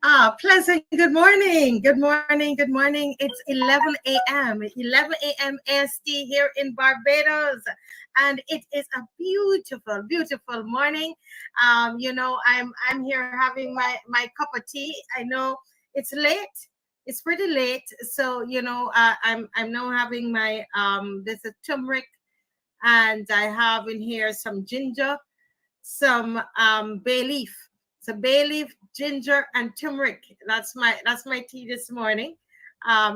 Pleasant. Good morning. Good morning. Good morning. It's 11 a.m. 11 a.m. AST here in Barbados. And it is a beautiful, beautiful morning. I'm here having my cup of tea. I know it's late. It's pretty late. So, I'm now having my there's a turmeric, and I have in here some ginger, some bay leaf. So bay leaf, ginger, and turmeric. That's my tea this morning.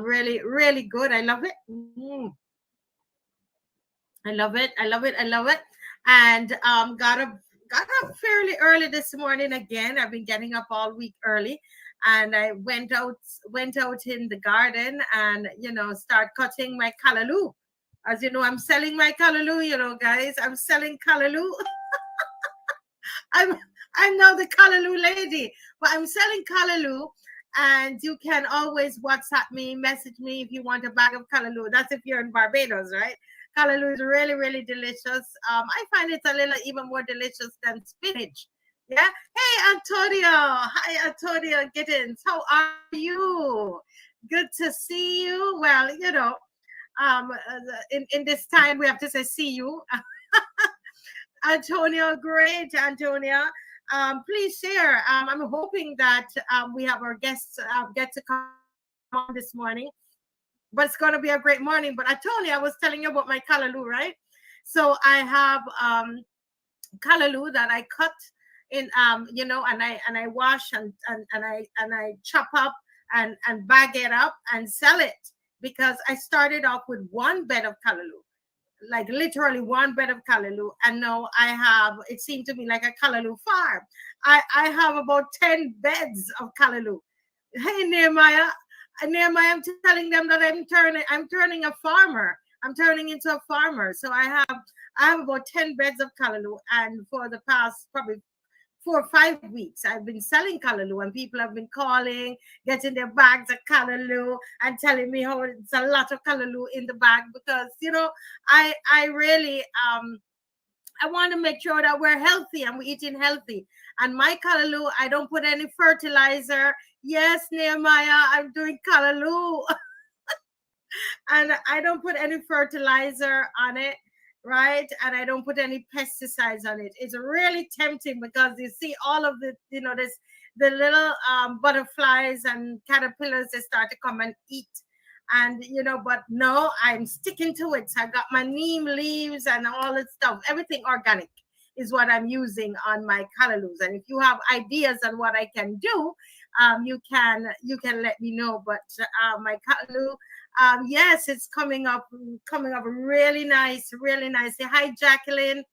Really, really good. I love it. I love it. I love it. I love it. And got up fairly early this morning again. I've been getting up all week early, and I went out in the garden and start cutting my callaloo. As you know, I'm selling my callaloo. Guys, I'm selling callaloo. I'm I'm now the callaloo lady, but I'm selling callaloo, and you can always WhatsApp me, message me if you want a bag of callaloo. That's if you're in Barbados, right? Callaloo is really, really delicious. I find it's a little even more delicious than spinach. Yeah. Hey, Antonio. Hi, Antonio Giddens. How are you? Good to see you. Well, in this time we have to say see you. Antonia, great, Antonia. Please share. I'm hoping that we have our guests get to come on this morning. But it's going to be a great morning. But Antonia, I was telling you about my callaloo, right? So I have callaloo that I cut in, and I wash and I chop up and bag it up and sell it, because I started off with one bed of callaloo, like literally one bed of callaloo, and now I have, it seemed to me like a callaloo farm. I have about 10 beds of callaloo. Hey, Nehemiah, I'm telling them that I'm turning a farmer. I'm turning into a farmer. So I have about 10 beds of callaloo, and for the past probably 4 or 5 weeks, I've been selling callaloo, and people have been calling, getting their bags of callaloo, and telling me how it's a lot of callaloo in the bag, because I really I want to make sure that we're healthy and we're eating healthy. And my callaloo, I don't put any fertilizer. Yes, Nehemiah, I'm doing callaloo. And I don't put any fertilizer on it, right? And I don't put any pesticides on it. It's really tempting, because you see all of the little butterflies and caterpillars, they start to come and eat. And but no, I'm sticking to it. So I got my neem leaves and all that stuff. Everything organic is what I'm using on my callaloo's. And if you have ideas on what I can do, you can let me know. But my callaloo, yes, it's coming up really nice, really nice. Say hi, Jacqueline.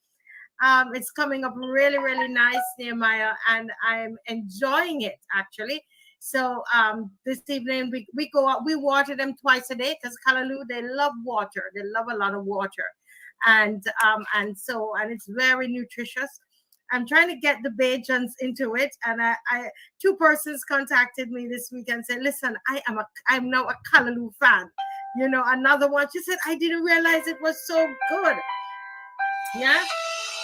It's coming up really, really nice, Nehemiah, and I'm enjoying it actually. So this evening we go out, we water them twice a day, because callaloo, they love water. They love a lot of water, and it's very nutritious. I'm trying to get the Bajans into it, and I two persons contacted me this week and said, "Listen, I'm now a callaloo fan." Another one, she said, "I didn't realize it was so good." Yeah.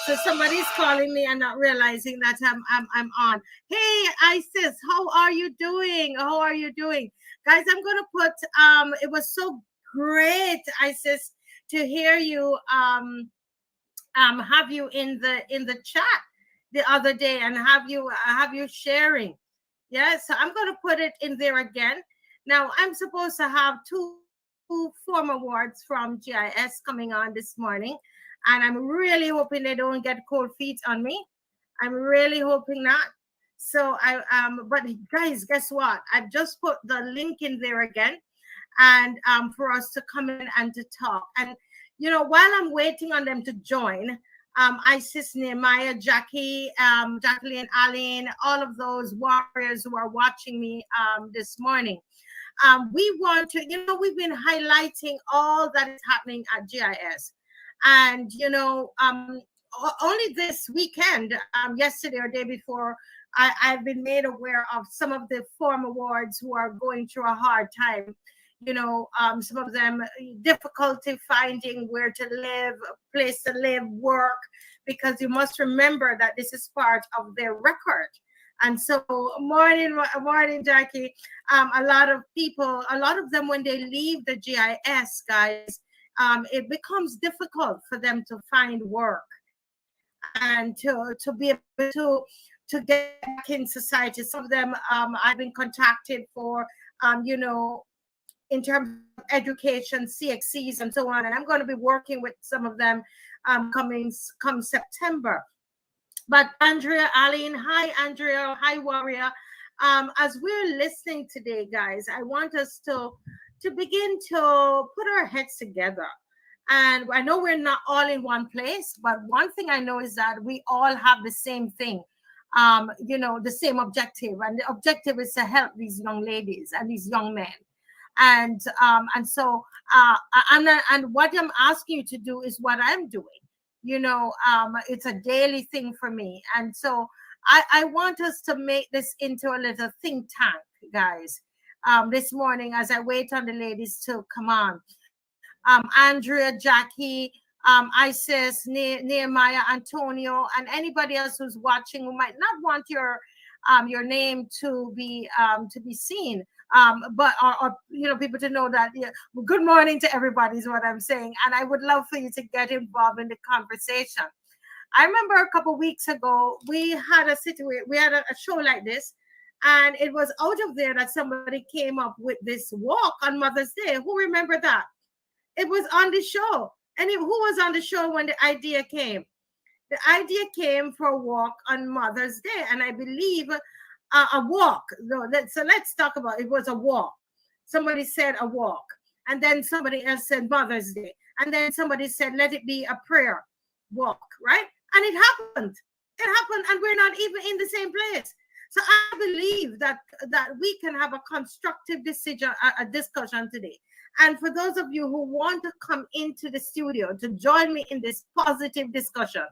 So somebody's calling me and not realizing that I'm on. Hey, Isis, how are you doing? How are you doing? Guys, I'm gonna put it was so great, Isis, to hear you have you in the chat the other day, and have you sharing. Yeah, so I'm gonna put it in there again. Now I'm supposed to have two former wards from GIS coming on this morning, and I'm really hoping they don't get cold feet on me. I'm really hoping not. So but guys, guess what? I've just put the link in there again, and for us to come in and to talk. And while I'm waiting on them to join, Isis, Nehemiah, Jackie, Jacqueline, Aline, all of those warriors who are watching me this morning. We want to, we've been highlighting all that is happening at GIS. And, only this weekend, yesterday or day before, I've been made aware of some of the former wards who are going through a hard time. Some of them difficulty finding where to live, a place to live, work, because you must remember that this is part of their record. And so, morning, Jackie. A lot of people, a lot of them, when they leave the GIS, guys, it becomes difficult for them to find work and to be able to get back in society. Some of them, I've been contacted for, in terms of education, CXCs, and so on. And I'm going to be working with some of them come September. But Andrea, Aline, hi, Andrea, hi, Warrior. As we're listening today, guys, I want us to begin to put our heads together. And I know we're not all in one place, but one thing I know is that we all have the same thing, the same objective. And the objective is to help these young ladies and these young men. And so and what I'm asking you to do is what I'm doing. It's a daily thing for me. And so I want us to make this into a little think tank, guys. This morning, as I wait on the ladies to come on, Andrea, Jackie, Isis, Nehemiah, Antonio, and anybody else who's watching who might not want your name to be seen, but or people to know that, yeah, good morning to everybody is what I'm saying, and I would love for you to get involved in the conversation. I remember a couple of weeks ago we had a show like this, and it was out of there that somebody came up with this walk on Mother's Day. Who remember that? It was on the show. And who was on the show when the idea came? The idea came for a walk on Mother's Day, and I believe a walk. So let's talk about it. It was a walk. Somebody said a walk, and then somebody else said Mother's Day, and then somebody said let it be a prayer walk, right? And it happened. It happened, and we're not even in the same place. So I believe that we can have a constructive discussion today. And for those of you who want to come into the studio to join me in this positive discussion,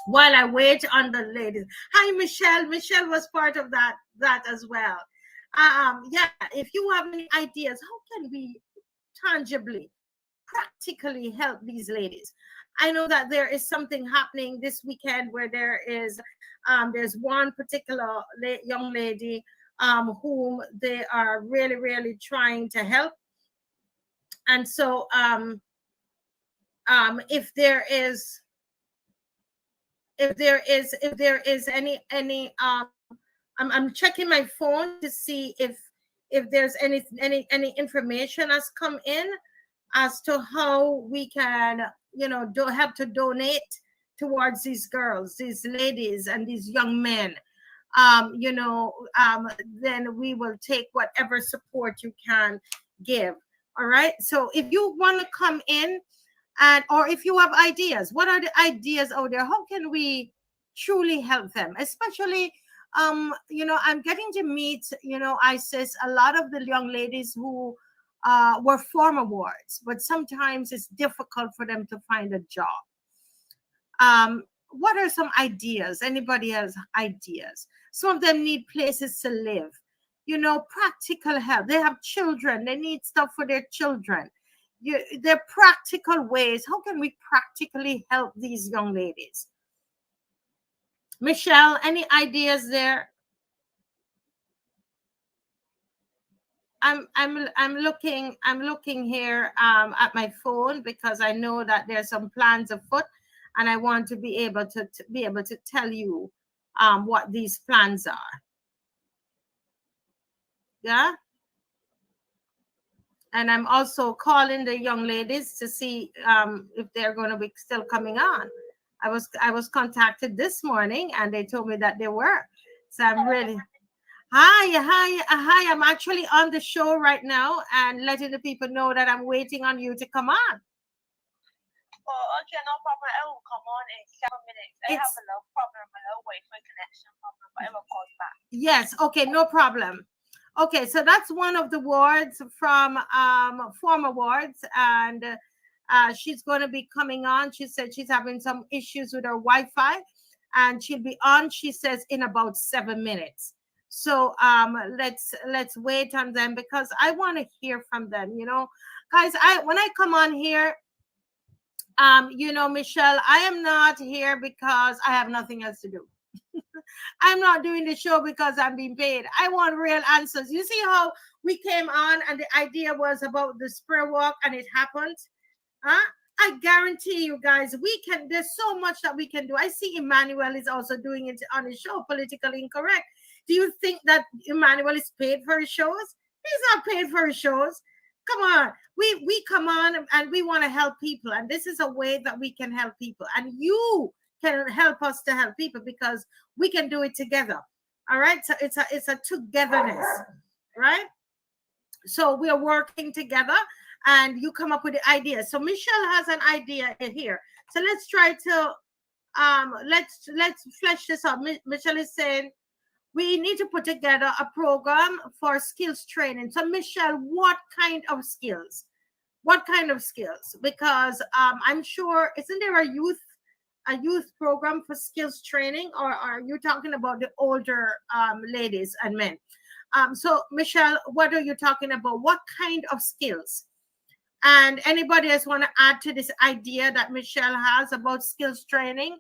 while I wait on the ladies. Hi, Michelle. Michelle was part of that as well. Yeah, if you have any ideas, how can we tangibly, practically help these ladies? I know that there is something happening this weekend where there's one particular young lady whom they are really, really trying to help. And so if there is any I'm checking my phone to see if there's any information has come in as to how we can have to donate towards these girls, these ladies, and these young men. Then we will take whatever support you can give. All right, so if you want to come in, or if you have ideas, what are the ideas out there? How can we truly help them? Especially, I'm getting to meet, Isis, a lot of the young ladies who were former wards, but sometimes it's difficult for them to find a job. What are some ideas? Anybody has ideas? Some of them need places to live, practical help. They have children. They need stuff for their children. There are practical ways. How can we practically help these young ladies? Michelle, any ideas there? I'm looking here at my phone because I know that there's some plans afoot, and I want to be able to tell you what these plans are. Yeah. And I'm also calling the young ladies to see if they're going to be still coming on. I was contacted this morning, and they told me that they were. So I'm really hi. I'm actually on the show right now and letting the people know that I'm waiting on you to come on. Oh, okay, no problem. I will come on in 7 minutes. I have a little problem, a little Wi-Fi connection problem, but I will call you back. Yes, okay, no problem. Okay, so that's one of the wards from former wards, and she's going to be coming on. She said she's having some issues with her Wi-Fi, and she'll be on, she says, in about 7 minutes. So let's wait on them because I want to hear from them. Guys, when I come on here, Michelle, I am not here because I have nothing else to do. I'm not doing the show because I'm being paid. I want real answers. You see how we came on and the idea was about the spur walk and it happened? Huh? I guarantee you guys, there's so much that we can do. I see Emmanuel is also doing it on his show, Politically Incorrect. Do you think that Emmanuel is paid for his shows? He's not paid for his shows. Come on. We come on and we want to help people. And this is a way that we can help people. And you can help us to help people because we can do it together. All right. So it's a togetherness, right? So we are working together and you come up with the idea. So Michelle has an idea here. So let's try to let's flesh this out. Michelle is saying we need to put together a program for skills training. So Michelle, what kind of skills? What kind of skills? Because I'm sure, isn't there a youth program for skills training, or are you talking about the older ladies and men? So Michelle, what are you talking about? What kind of skills? And anybody else want to add to this idea that Michelle has about skills training?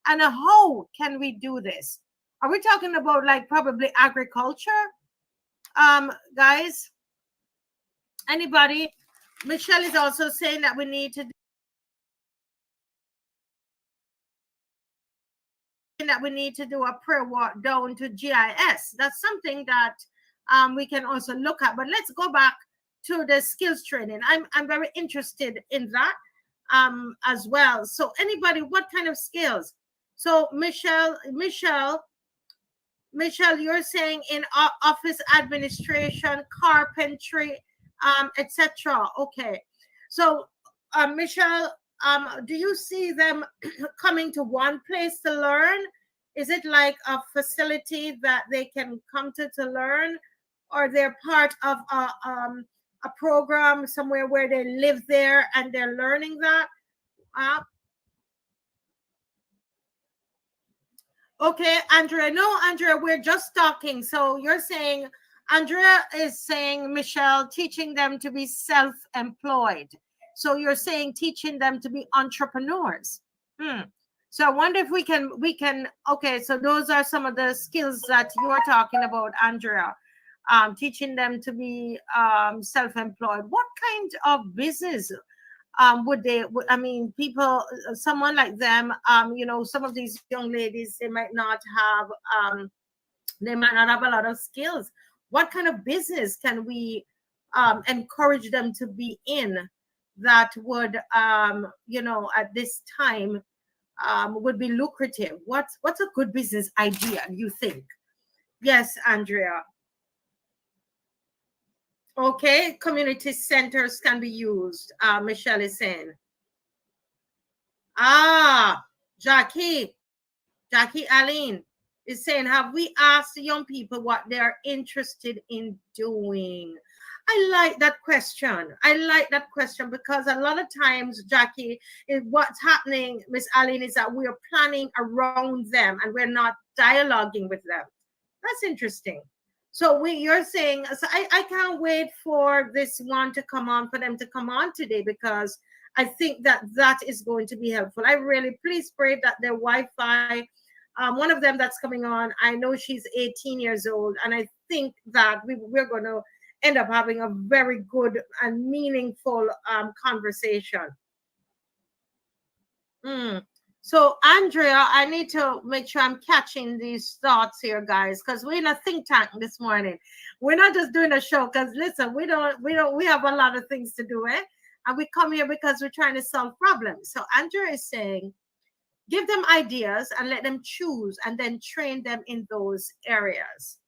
And how can we do this? Are we talking about like probably agriculture? Guys, anybody? Michelle is also saying that we need to do a prayer walk down to GIS. That's something that we can also look at. But let's go back to the skills training. I'm very interested in that as well. So anybody, what kind of skills? So Michelle, you're saying in office administration, carpentry, etc. Okay. So Michelle, do you see them coming to one place to learn? Is it like a facility that they can come to learn, or they're part of a program somewhere where they live there and they're learning that? Okay, Andrea. No, Andrea, we're just talking. So you're saying, Andrea is saying, Michelle, teaching them to be self-employed. So you're saying teaching them to be entrepreneurs. So I wonder if we can, okay, so those are some of the skills that you're talking about, Andrea. Teaching them to be self-employed. What kind of business would they, I mean, people, someone like them, you know, some of these young ladies, they might not have a lot of skills. What kind of business can we encourage them to be in that would, you know, at this time would be lucrative? What's a good business idea, you think? Yes, Andrea. Okay, community centers can be used. Michelle is saying. Jackie Aline is saying, have we asked the young people what they are interested in doing? I like that question. Because a lot of times, Jackie, what's happening, Miss Aline, is that we are planning around them and we're not dialoguing with them. That's interesting. So you're saying, so I can't wait for this one to come on, for them to come on today, because I think that is going to be helpful. I really, please pray that their Wi-Fi, one of them that's coming on, I know she's 18 years old, and I think that we're going to end up having a very good and meaningful conversation. So, Andrea, I need to make sure I'm catching these thoughts here, guys, because we're in a think tank this morning. We're not just doing a show, because listen, we have a lot of things to do, and we come here because we're trying to solve problems. So Andrea is saying, give them ideas and let them choose, and then train them in those areas.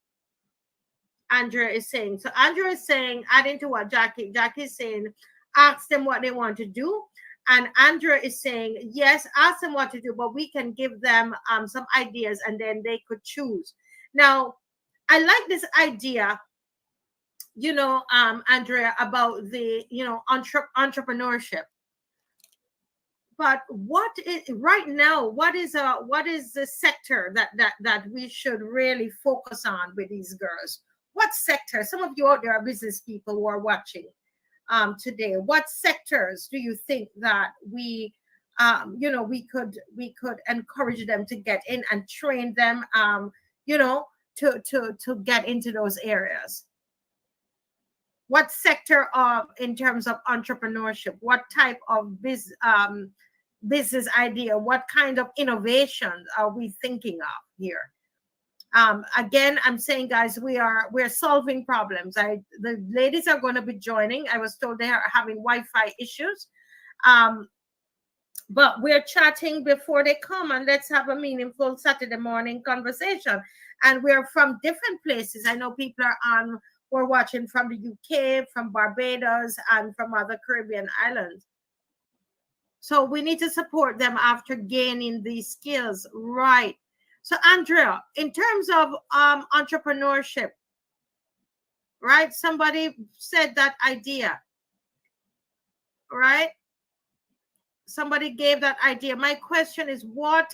Andrea is saying. So Andrea is saying, adding to what Jackie is saying, ask them what they want to do. And Andrea is saying, yes, ask them what to do, but we can give them some ideas and then they could choose. Now, I like this idea, you know, Andrea, about the, you know, entrepreneurship. But what is right now? What is the sector that we should really focus on with these girls? What sector? Some of you out there are business people who are watching today. What sectors do you think that we you know, we could encourage them to get in and train them, you know, to get into those areas. What sector of, in terms of entrepreneurship, what type of business idea, what kind of innovations are we thinking of here? Again, I'm saying, guys, we're solving problems. The ladies are going to be joining. I was told they are having Wi-Fi issues. But we're chatting before they come, and let's have a meaningful Saturday morning conversation. And we're from different places. I know people are on, we're watching from the UK, from Barbados, and from other Caribbean islands. So we need to support them after gaining these skills. Right. So Andrea, in terms of entrepreneurship, right? Somebody said that idea, right? Somebody gave that idea. My question is, what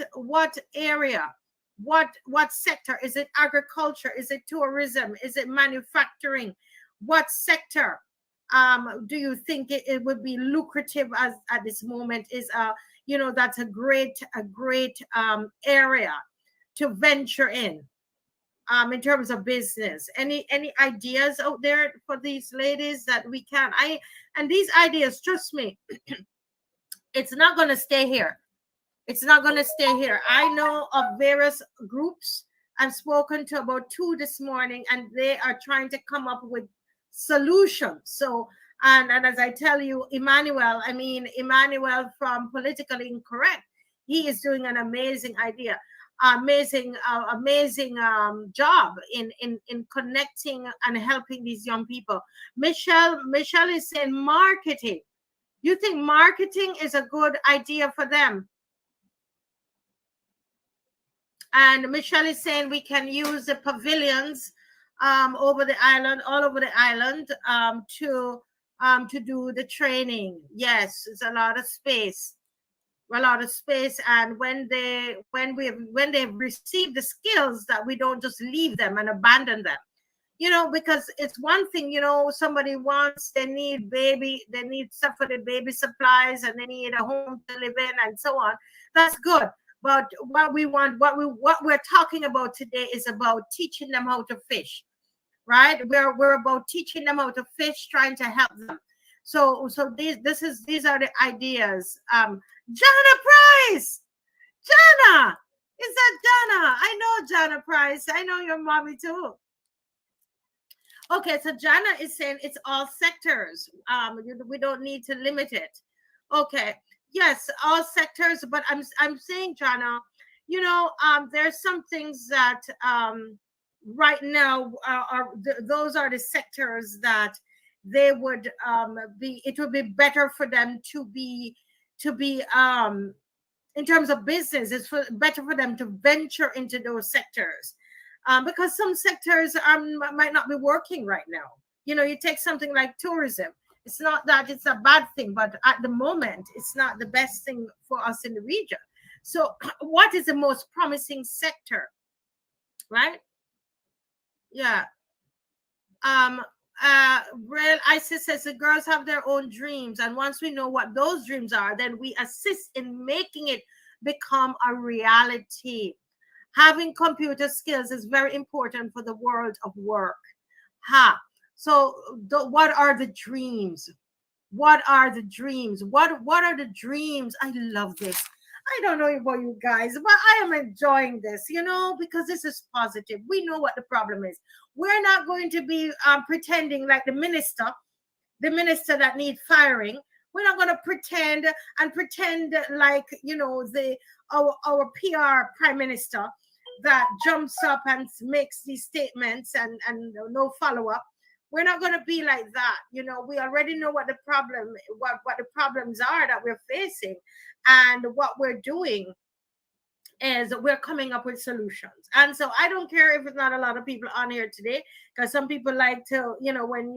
area, what sector? Is it agriculture? Is it tourism? Is it manufacturing? What sector do you think it would be lucrative as at this moment? Is you know, that's a great area to venture in terms of business. Any ideas out there for these ladies that we can? And these ideas, trust me, it's not going to stay here. It's not going to stay here. I know of various groups. I've spoken to about 2 this morning, and they are trying to come up with solutions. So, and as I tell you, Emmanuel from Politically Incorrect, he is doing an amazing idea, amazing job in connecting and helping these young people. Michelle is saying marketing. You think marketing is a good idea for them? And Michelle is saying we can use the pavilions over the island, all over the island, to do the training. Yes, it's a lot of space, and when they've received the skills, that we don't just leave them and abandon them. You know, because it's one thing, you know, somebody wants, they need stuff for the baby supplies, and they need a home to live in, and so on. That's good. But what we're talking about today is about teaching them how to fish, right? We're about teaching them how to fish, trying to help them. So these are the ideas. Jana Price, Jana, is that Jana? I know Jana Price. I know your mommy too. Okay, so Jana is saying it's all sectors. We don't need to limit it. Okay, yes, all sectors. But I'm saying, Jana, you know, there's some things that right now those are the sectors that they would be. It would be better for them to be in terms of business. It's better for them to venture into those sectors. Because some sectors might not be working right now. You know, you take something like tourism. It's not that it's a bad thing, but at the moment, it's not the best thing for us in the region. So what is the most promising sector, right? Yeah. Real Isis says the girls have their own dreams, and once we know what those dreams are, then we assist in making it become a reality. Having computer skills is very important for the world of work. So what are the dreams? What are the dreams? What are the dreams? I love this. I don't know about you guys, but I am enjoying this, you know, because this is positive. We know what the problem is. We're not going to be pretending like the minister that needs firing. We're not going to pretend like, you know, our PR prime minister that jumps up and makes these statements and no follow-up. We're not going to be like that. You know, we already know what the problems are that we're facing, and what we're doing is we're coming up with solutions. And so I don't care if it's not a lot of people on here today, because some people like to, you know, when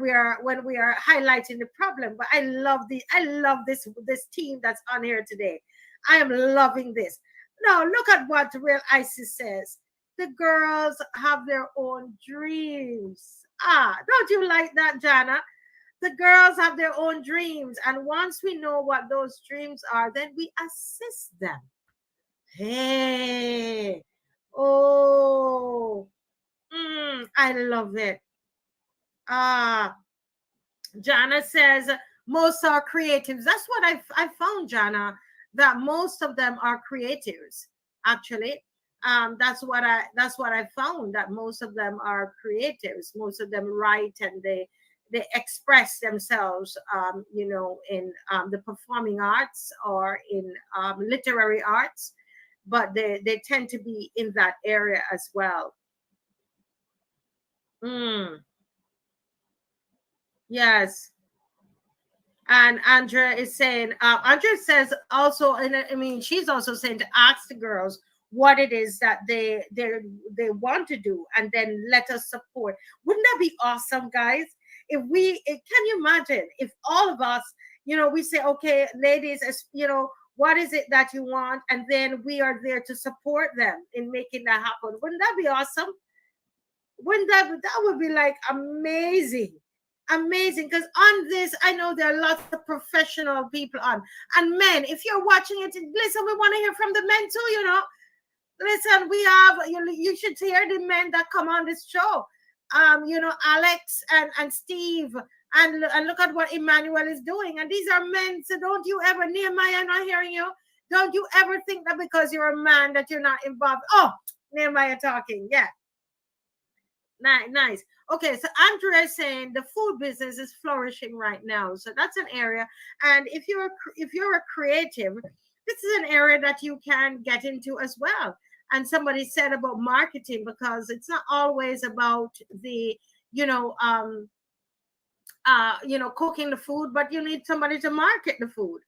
we are highlighting the problem. But I love this team that's on here today. I am loving this. Now look at what Real Isis says. The girls have their own dreams. Don't you like that, Jana? The girls have their own dreams, and once we know what those dreams are, then we assist them. Hey, oh, I love it. Jana says most are creatives. That's what I found, Jana, that most of them are creatives. Actually, that's what I found, that most of them are creatives. Most of them write, and they express themselves, in the performing arts or in literary arts, but they tend to be in that area as well. Mm, yes. And Andrea is saying, Andrea says also, and I mean, she's also saying to ask the girls what it is that they want to do, and then let us support. Wouldn't that be awesome, guys? Can you imagine if all of us, we say, okay, ladies, what is it that you want, and then we are there to support them in making that happen? Wouldn't that be awesome? Wouldn't that would be like amazing, amazing? Because on this, I know there are lots of professional people on, and men, if you're watching it, listen, we want to hear from the men too. Listen, we have, you should hear the men that come on this show. Alex and Steve, and look at what Emmanuel is doing, and these are men. So don't you ever, Nehemiah, I'm not hearing you, don't you ever think that because you're a man that you're not involved. Oh, Nehemiah talking, yeah. Nice. Okay, so Andrea is saying the food business is flourishing right now, so that's an area. And if you're a creative, this is an area that you can get into as well. And somebody said about marketing, because it's not always about the cooking the food, but you need somebody to market the food,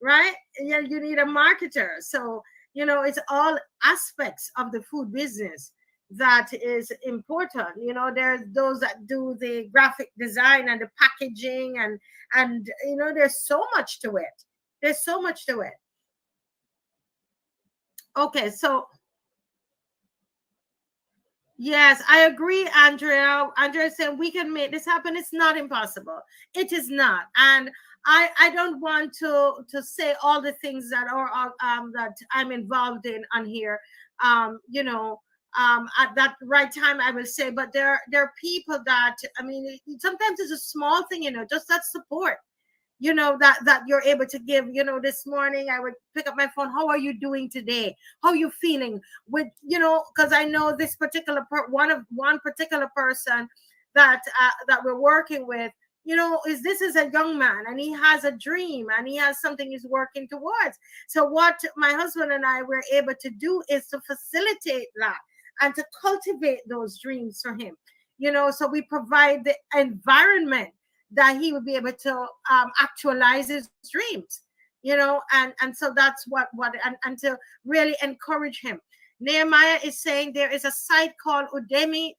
right? Yeah, you need a marketer. So it's all aspects of the food business that is important. There's those that do the graphic design and the packaging, and there's so much to it. There's so much to it. Okay, so yes, I agree, Andrea. Andrea said we can make this happen. It's not impossible. It is not. And I don't want to say all the things that are that I'm involved in on here. At that right time I will say, but there are people that, I mean, sometimes it's a small thing, just that support, that you're able to give. This morning I would pick up my phone. How are you doing today? How are you feeling? With, because I know this particular one particular person that we're working with, is a young man, and he has a dream, and he has something he's working towards. So what my husband and I were able to do is to facilitate that and to cultivate those dreams for him. So we provide the environment that he would be able to actualize his dreams, and so that's what and to really encourage him. Nehemiah is saying there is a site called Udemy,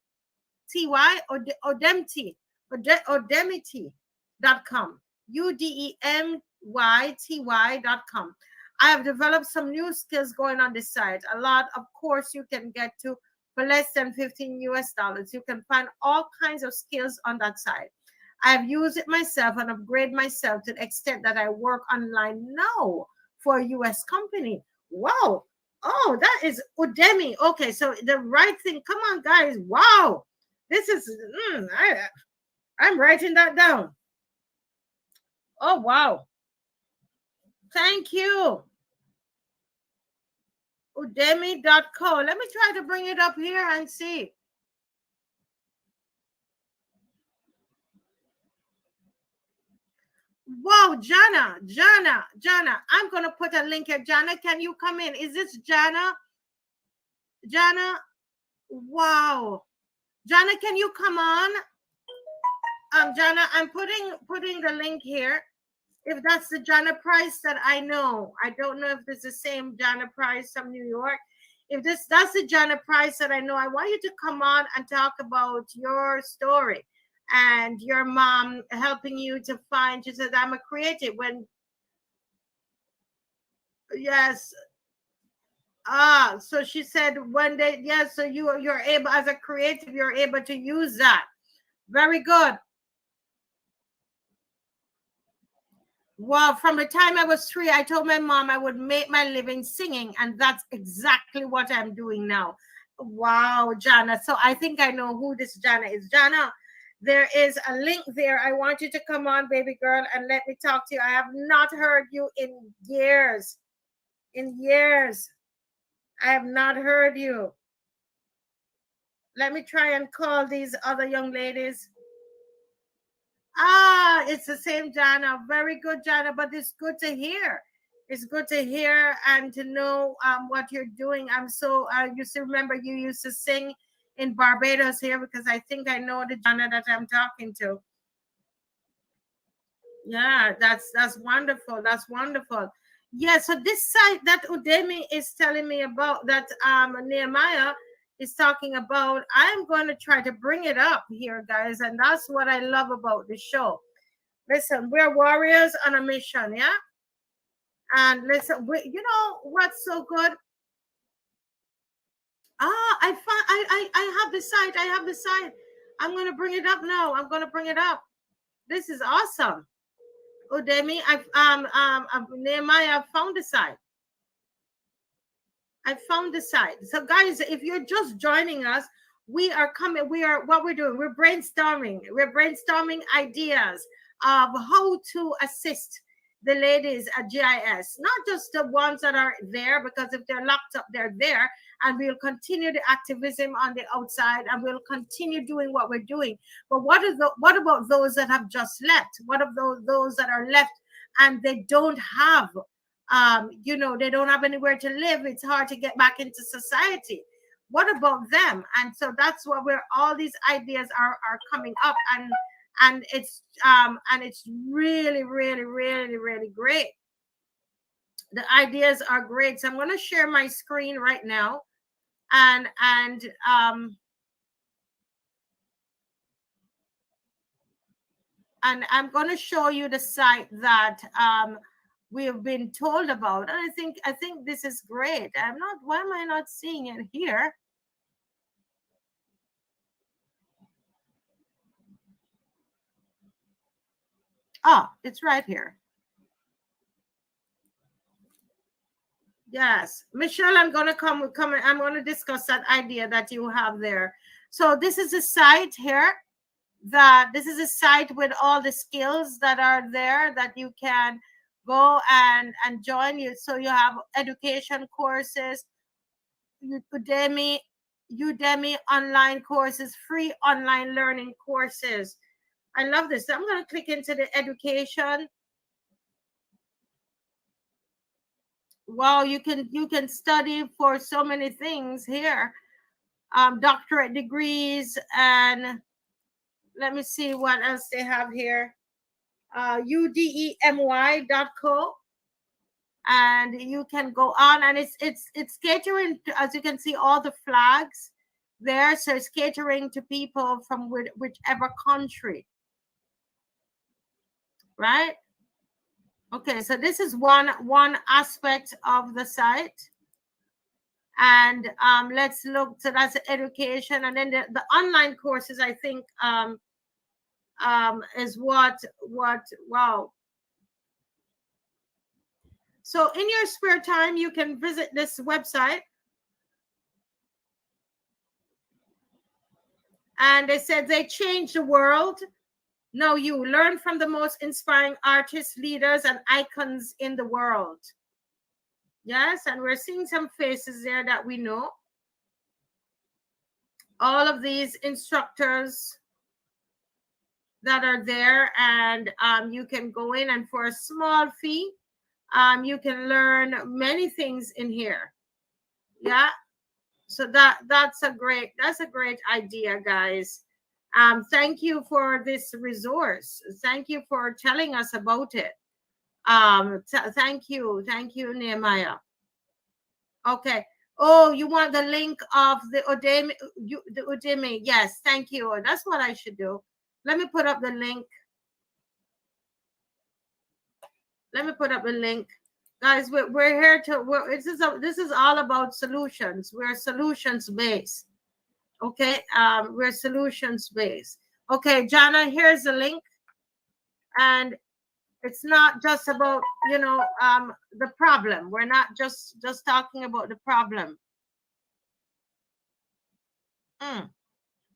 ty or Udemty, Udemity.com, UDEMYTY.com. I have developed some new skills going on this site. A lot of course you can get to for less than $15. You can find all kinds of skills on that site. I have used it myself and upgrade myself to the extent that I work online now for a US company. Wow. Oh, that is Udemy. Okay, so the right thing. Come on, guys. Wow. This is, I'm writing that down. Oh, wow. Thank you. Udemy.co. Let me try to bring it up here and see. Wow, Jana. I'm going to put a link here. Jana, can you come in? Is this Jana? Jana? Wow. Jana, can you come on? Jana, I'm putting the link here. If that's the Jana Price that I know. I don't know if it's the same Jana Price from New York. If that's the Jana Price that I know, I want you to come on and talk about your story and your mom helping you to find. She said, I'm a creative. Yes. So she said when they, yes, so you're able, as a creative, you're able to use that. Very good. Well, from the time I was 3, I told my mom I would make my living singing, and that's exactly what I'm doing now. Wow, Jana. So I think I know who this Jana is. Jana, there is a link there. I want you to come on, baby girl, and let me talk to you. I have not heard you in years. In years. I have not heard you. Let me try and call these other young ladies. Ah, it's the same Jana. Very good, Jana, but it's good to hear. It's good to hear and to know what you're doing. I'm so, I used to remember you used to sing in Barbados here, because I think I know the Jana that I'm talking to. Yeah, that's wonderful. That's wonderful. Yeah, so this site that Udemy is telling me about, that Nehemiah is talking about, I'm going to try to bring it up here, guys, and that's what I love about the show. Listen, we're warriors on a mission, yeah? And listen, you know what's so good? I have the site. I have the site. I'm going to bring it up now. I'm going to bring it up. This is awesome. Udemy, Nehemiah found the site. I found the site. So guys, if you're just joining us, what we're doing, we're brainstorming. We're brainstorming ideas of how to assist the ladies at GIS, not just the ones that are there, because if they're locked up, they're there, and we'll continue the activism on the outside, and we'll continue doing what we're doing. But what about those that have just left? What of those that are left and they don't have they don't have anywhere to live? It's hard to get back into society. What about them? And so that's where all these ideas are coming up, and it's really, really, really, really great. The ideas are great. So I'm going to share my screen right now, and I'm going to show you the site that we've been told about. And I think this is great. Why am I not seeing it here? Oh, it's right here. Yes, Michelle, I'm going to come and I'm going to discuss that idea that you have there. So this is a site here, this is a site with all the skills that are there that you can go and join you. So you have education courses, Udemy online courses, free online learning courses. I love this. I'm going to click into the education. Wow, you can study for so many things here. Doctorate degrees, and let me see what else they have here. udemy.co, and you can go on, and it's catering to, as you can see, all the flags there. So it's catering to people from whichever country, right? Okay, so this is one aspect of the site. And let's look. So that's education, and then the online courses, I think, is what wow. So in your spare time, you can visit this website, and they said they changed the world. Now you learn from the most inspiring artists, leaders, and icons in the world. Yes, and we're seeing some faces there that we know. All of these instructors that are there, and you can go in, and for a small fee, you can learn many things in here. Yeah, so that's a great idea, guys. Thank you for this resource. Thank you for telling us about it. Thank you, Nehemiah. Okay. Oh, you want the link of the Udemy? Yes, thank you. That's what I should do. Let me put up the link. Let me put up the link. Guys, we're here to, this is all about solutions. We're solutions based. Okay, we're solutions based. Okay, Jana, here's the link. And It's not just about, the problem. We're not just talking about the problem.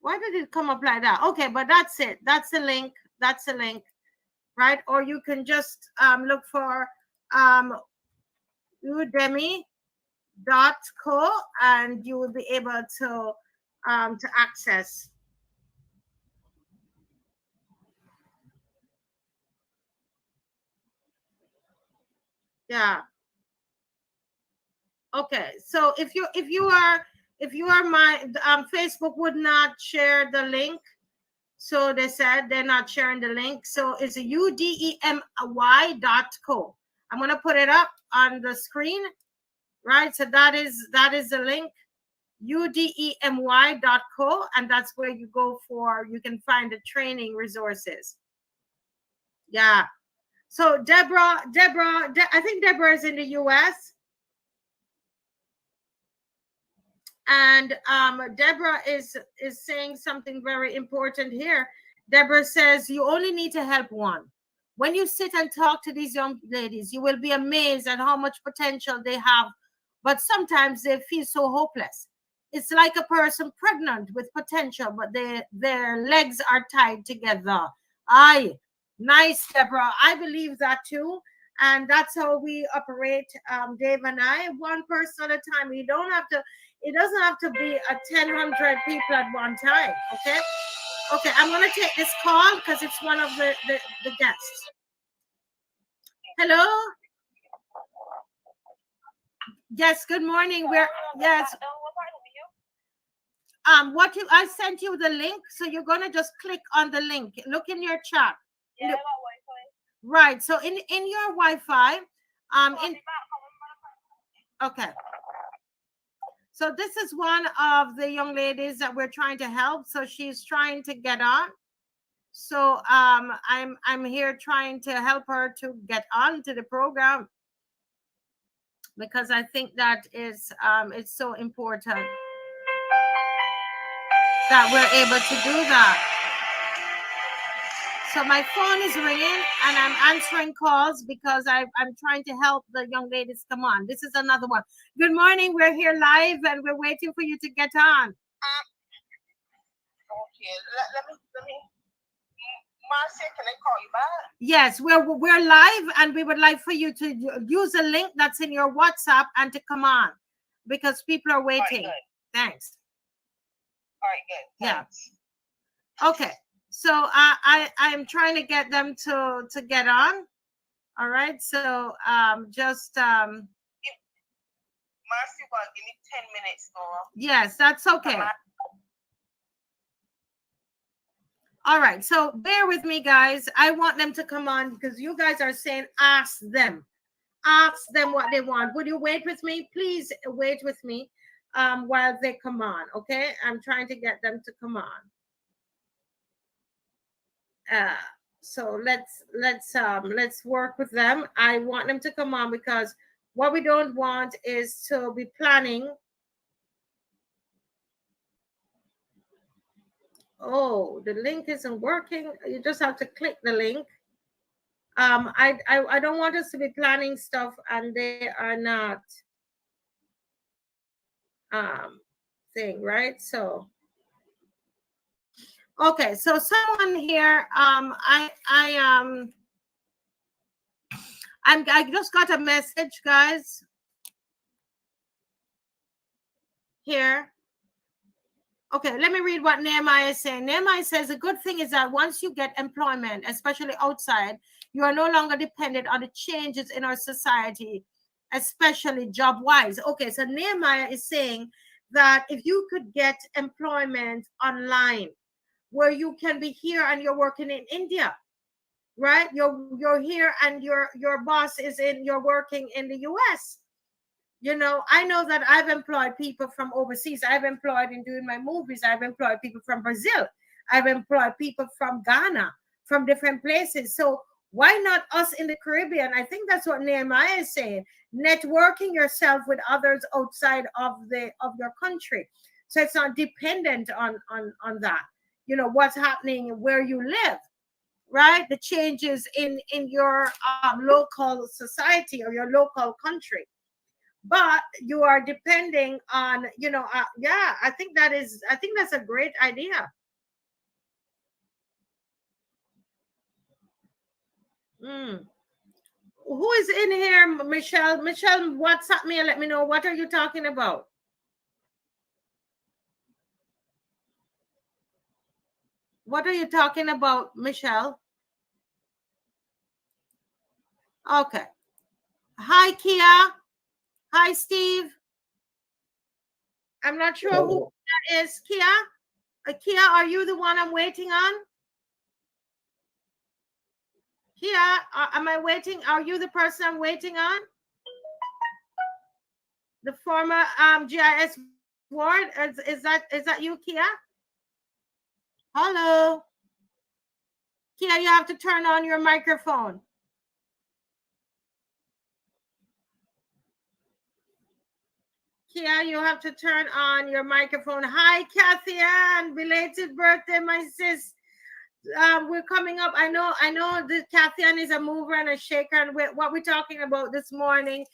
Why did it come up like that? Okay, but that's it. That's the link. That's the link, right? Or you can just look for udemy.co and you will be able to access. Yeah. Okay. So if you are my Facebook would not share the link. So they said they're not sharing the link. So it's udemy.co. I'm gonna put it up on the screen, right? So that is the link, udemy.co, and that's where you go for. You can find the training resources. Yeah. So Deborah, I think Deborah is in the US. And Deborah is saying something very important here. Deborah says you only need to help one. When you sit and talk to these young ladies, you will be amazed at how much potential they have, but sometimes they feel so hopeless. It's like a person pregnant with potential, but their legs are tied together. Aye, nice, Deborah. I believe that too. And that's how we operate, Dave and I, one person at a time. You don't have to, it doesn't have to be 100 people at one time. Okay. Okay. I'm going to take this call because it's one of the guests. Hello. Yes. Good morning. Yes. I sent you the link. So you're going to just click on the link. Look in your chat. Yeah, right. So in your Wi-Fi, okay. So this is one of the young ladies that we're trying to help. So she's trying to get on. So I'm here trying to help her to get on to the program because I think that is it's so important that we're able to do that. So my phone is ringing and I'm answering calls because I'm trying to help the young ladies come on. This is another one. Good morning. We're here live and we're waiting for you to get on. Okay. Let me. Marcia, can I call you back? Yes, we're live and we would like for you to use a link that's in your WhatsApp and to come on because people are waiting. Right, thanks. All right, good. Thanks. Yeah. Okay. So I'm trying to get them to get on. All right. So just Marcy, give me 10 minutes more. Yes, that's okay. All right. So bear with me, guys. I want them to come on because you guys are saying ask them. Ask them what they want. Would you wait with me? Please wait with me while they come on. Okay. I'm trying to get them to come on. So let's work with them. I want them to come on because what we don't want is to be planning. Oh, the link isn't working. You just have to click the link. I don't want us to be planning stuff and they are not thing, right? So okay, so someone here, I just got a message, guys. Here. Okay, let me read what Nehemiah is saying. Nehemiah says the good thing is that once you get employment, especially outside, you are no longer dependent on the changes in our society, especially job-wise. Okay, so Nehemiah is saying that if you could get employment online, where you can be here and you're working in India, right? You're here and your boss is you're working in the US. You know, I know that I've employed people from overseas. I've employed in doing my movies. I've employed people from Brazil. I've employed people from Ghana, from different places. So why not us in the Caribbean? I think that's what Nehemiah is saying. Networking yourself with others outside of your country. So it's not dependent on that. You know, what's happening where you live, right? The changes in your local society or your local country. But you are depending on, yeah, I think that's a great idea. Who is in here? Michelle, WhatsApp me and let me know, what are you talking about? What are you talking about, Michelle? Okay. Hi, Kia. Hi, Steve. I'm not sure who that is. Kia? Kia, are you the one I'm waiting on? Kia, am I waiting? Are you the person I'm waiting on? The former GIS ward? Is that you, Kia? Hello? Kia, you have to turn on your microphone. Kia, you have to turn on your microphone. Hi, Kathy Ann. Belated birthday, my sis. We're coming up. I know that Kathy Ann is a mover and a shaker. And what we're talking about this morning,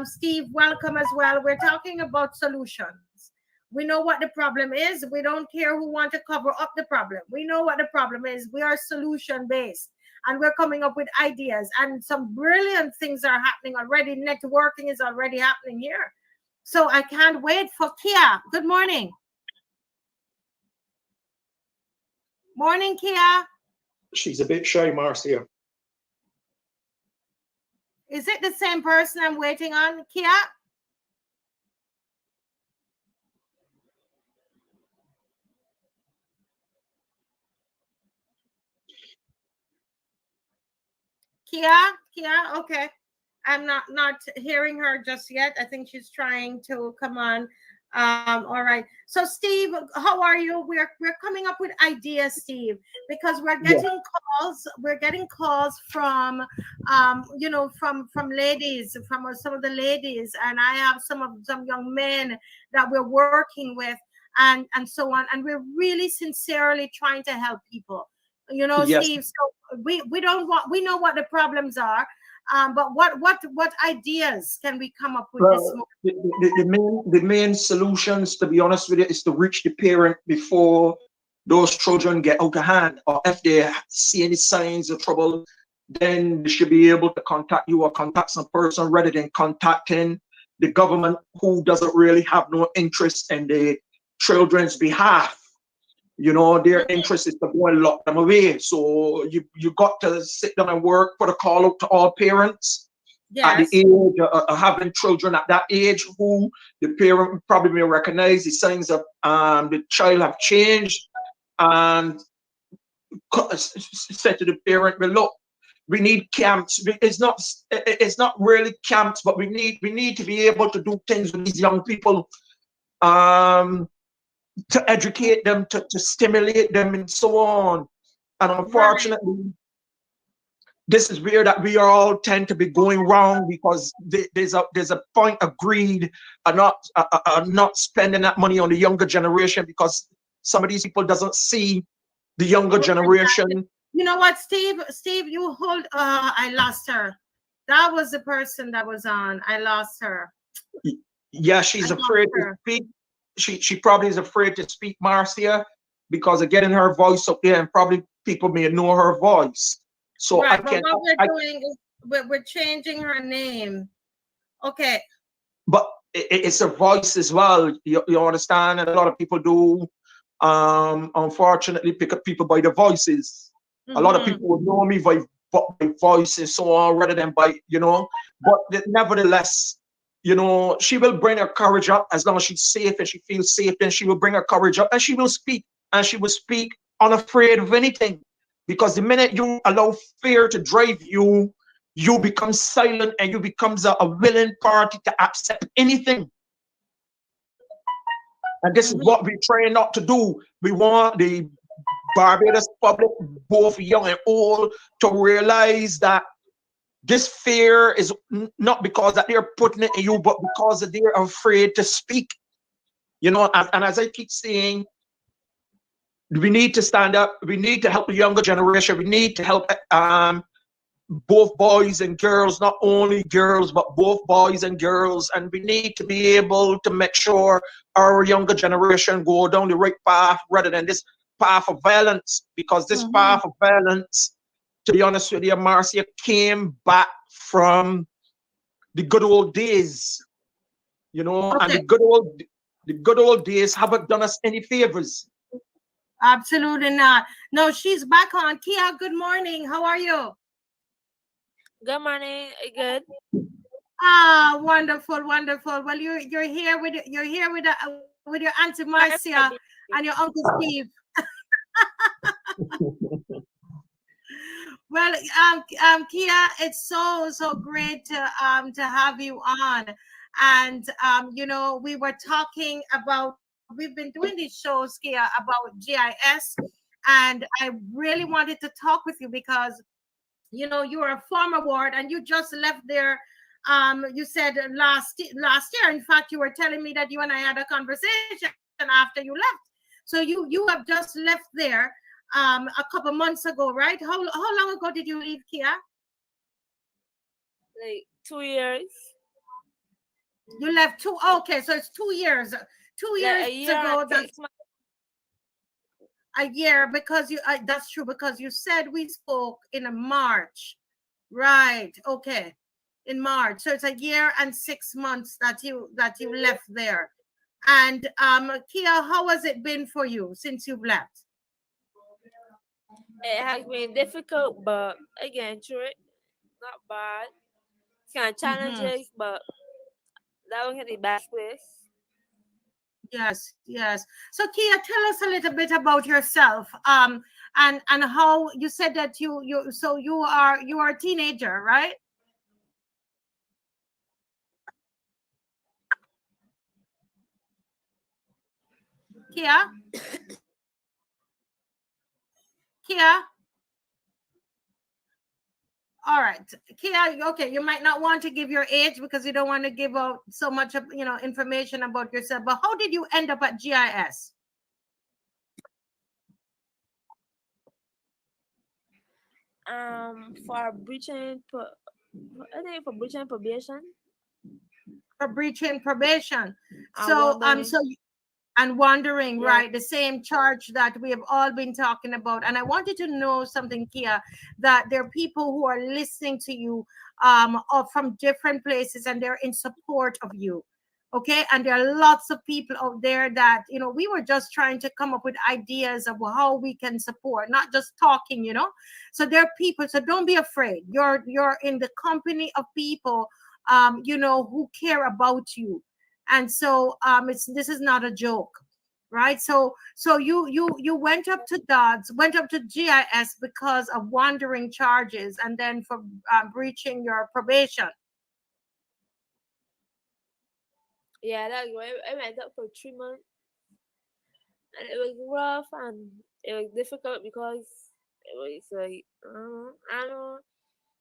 Steve, welcome as well. We're talking about solutions. We know what the problem is. We don't care who wants to cover up the problem. We know what the problem is. We are solution-based. And we're coming up with ideas. And some brilliant things are happening already. Networking is already happening here. So I can't wait for Kia. Good morning. Morning, Kia. She's a bit shy, Marcia. Is it the same person I'm waiting on, Kia? Kia, okay. I'm not hearing her just yet. I think she's trying to come on. All right. So Steve, how are you? We're coming up with ideas, Steve, because we're getting calls. We're getting calls from from ladies, from some of the ladies, and I have some young men that we're working with, and so on. And we're really sincerely trying to help people. Steve. So we know what the problems are. But what ideas can we come up with this morning? The main solutions, to be honest with you, is to reach the parent before those children get out of hand, or if they see any signs of trouble, then they should be able to contact you or contact some person rather than contacting the government, who doesn't really have no interest in the children's behalf. Their interest is to go and lock them away. So you got to sit down and work, put a call out to all parents at the age of having children at that age, who the parent probably may recognize the signs of the child have changed, and said to the parent, "Well, look, we need camps. It's not really camps, but we need to be able to do things with these young people." To educate them, to stimulate them, and so on. And unfortunately, this is where that we all tend to be going wrong, because there's a point of greed and not spending that money on the younger generation, because some of these people doesn't see the younger generation. You know what, Steve, you hold. I lost her. That was the person that was on. I lost her. Yeah, she's afraid to speak. She probably is afraid to speak, Marcia, because of getting her voice up there, and probably people may know her voice. So right, but what we're doing is we're changing her name. Okay. But it's a voice as well. You understand? And a lot of people do, unfortunately, pick up people by the voices. A lot of people would know me by voice and so on, rather than by, but nevertheless, she will bring her courage up as long as she's safe and she feels safe. Then she will bring her courage up, and she will speak, and she will speak unafraid of anything. Because the minute you allow fear to drive you, you become silent, and you becomes a willing party to accept anything. And this is what we're trying not to do. We want the Barbados public, both young and old, to realize that this fear is not because that they're putting it in you, but because they're afraid to speak. And as I keep saying, We need to stand up. We need to help the younger generation. We need to help both boys and girls, not only girls, but both boys and girls. And we need to be able to make sure our younger generation go down the right path rather than this path of violence. Because this path of violence, to be honest with you, Marcia, came back from the good old days, you know, and the good old days haven't done us any favors. Absolutely not. No, she's back on. Kia, good morning. How are you? Good morning. Good. Ah, wonderful, wonderful. Well, you're here with your Auntie Marcia and your Uncle Steve. Well, Kia, it's so great to have you on. And you know, we were talking about, we've been doing these shows, Kia, about GIS, and I really wanted to talk with you because, you know, you are a former ward and you just left there. You said last year. In fact, you were telling me that you and I had a conversation after you left. So you have just left there a couple months ago, right? How long ago did you leave, Kia? Like 2 years. You left okay, so it's 2 years. 2 years ago. That's a year, because you that's true, because you said we spoke in March, right? Okay, in March. So it's a year and 6 months that you left there. And Kia, how has it been for you since you've left? It has been difficult, but again, through it, not bad. It's kind of challenges, but that was the best place. Yes. So Kia, tell us a little bit about yourself. And how you said that you are a teenager, right? Kia? Kia? All right, Kia, okay, you might not want to give your age because you don't want to give out so much of, you know, information about yourself, but how did you end up at GIS? For breaching, I think for breaching probation. For breaching probation. So and wandering, yeah. Right, the same charge that we have all been talking about. And I wanted to know something, Kia, that there are people who are listening to you from different places, and they're in support of you. Okay, and there are lots of people out there that, you know, we were just trying to come up with ideas of how we can support, not just talking, you know. So there are people, so don't be afraid. You're in the company of people, you know, who care about you. And so this is not a joke, right? So you went up to GIS because of wandering charges, and then for breaching your probation. Yeah, that's why I went up for 3 months, and it was rough and it was difficult because it was like I don't know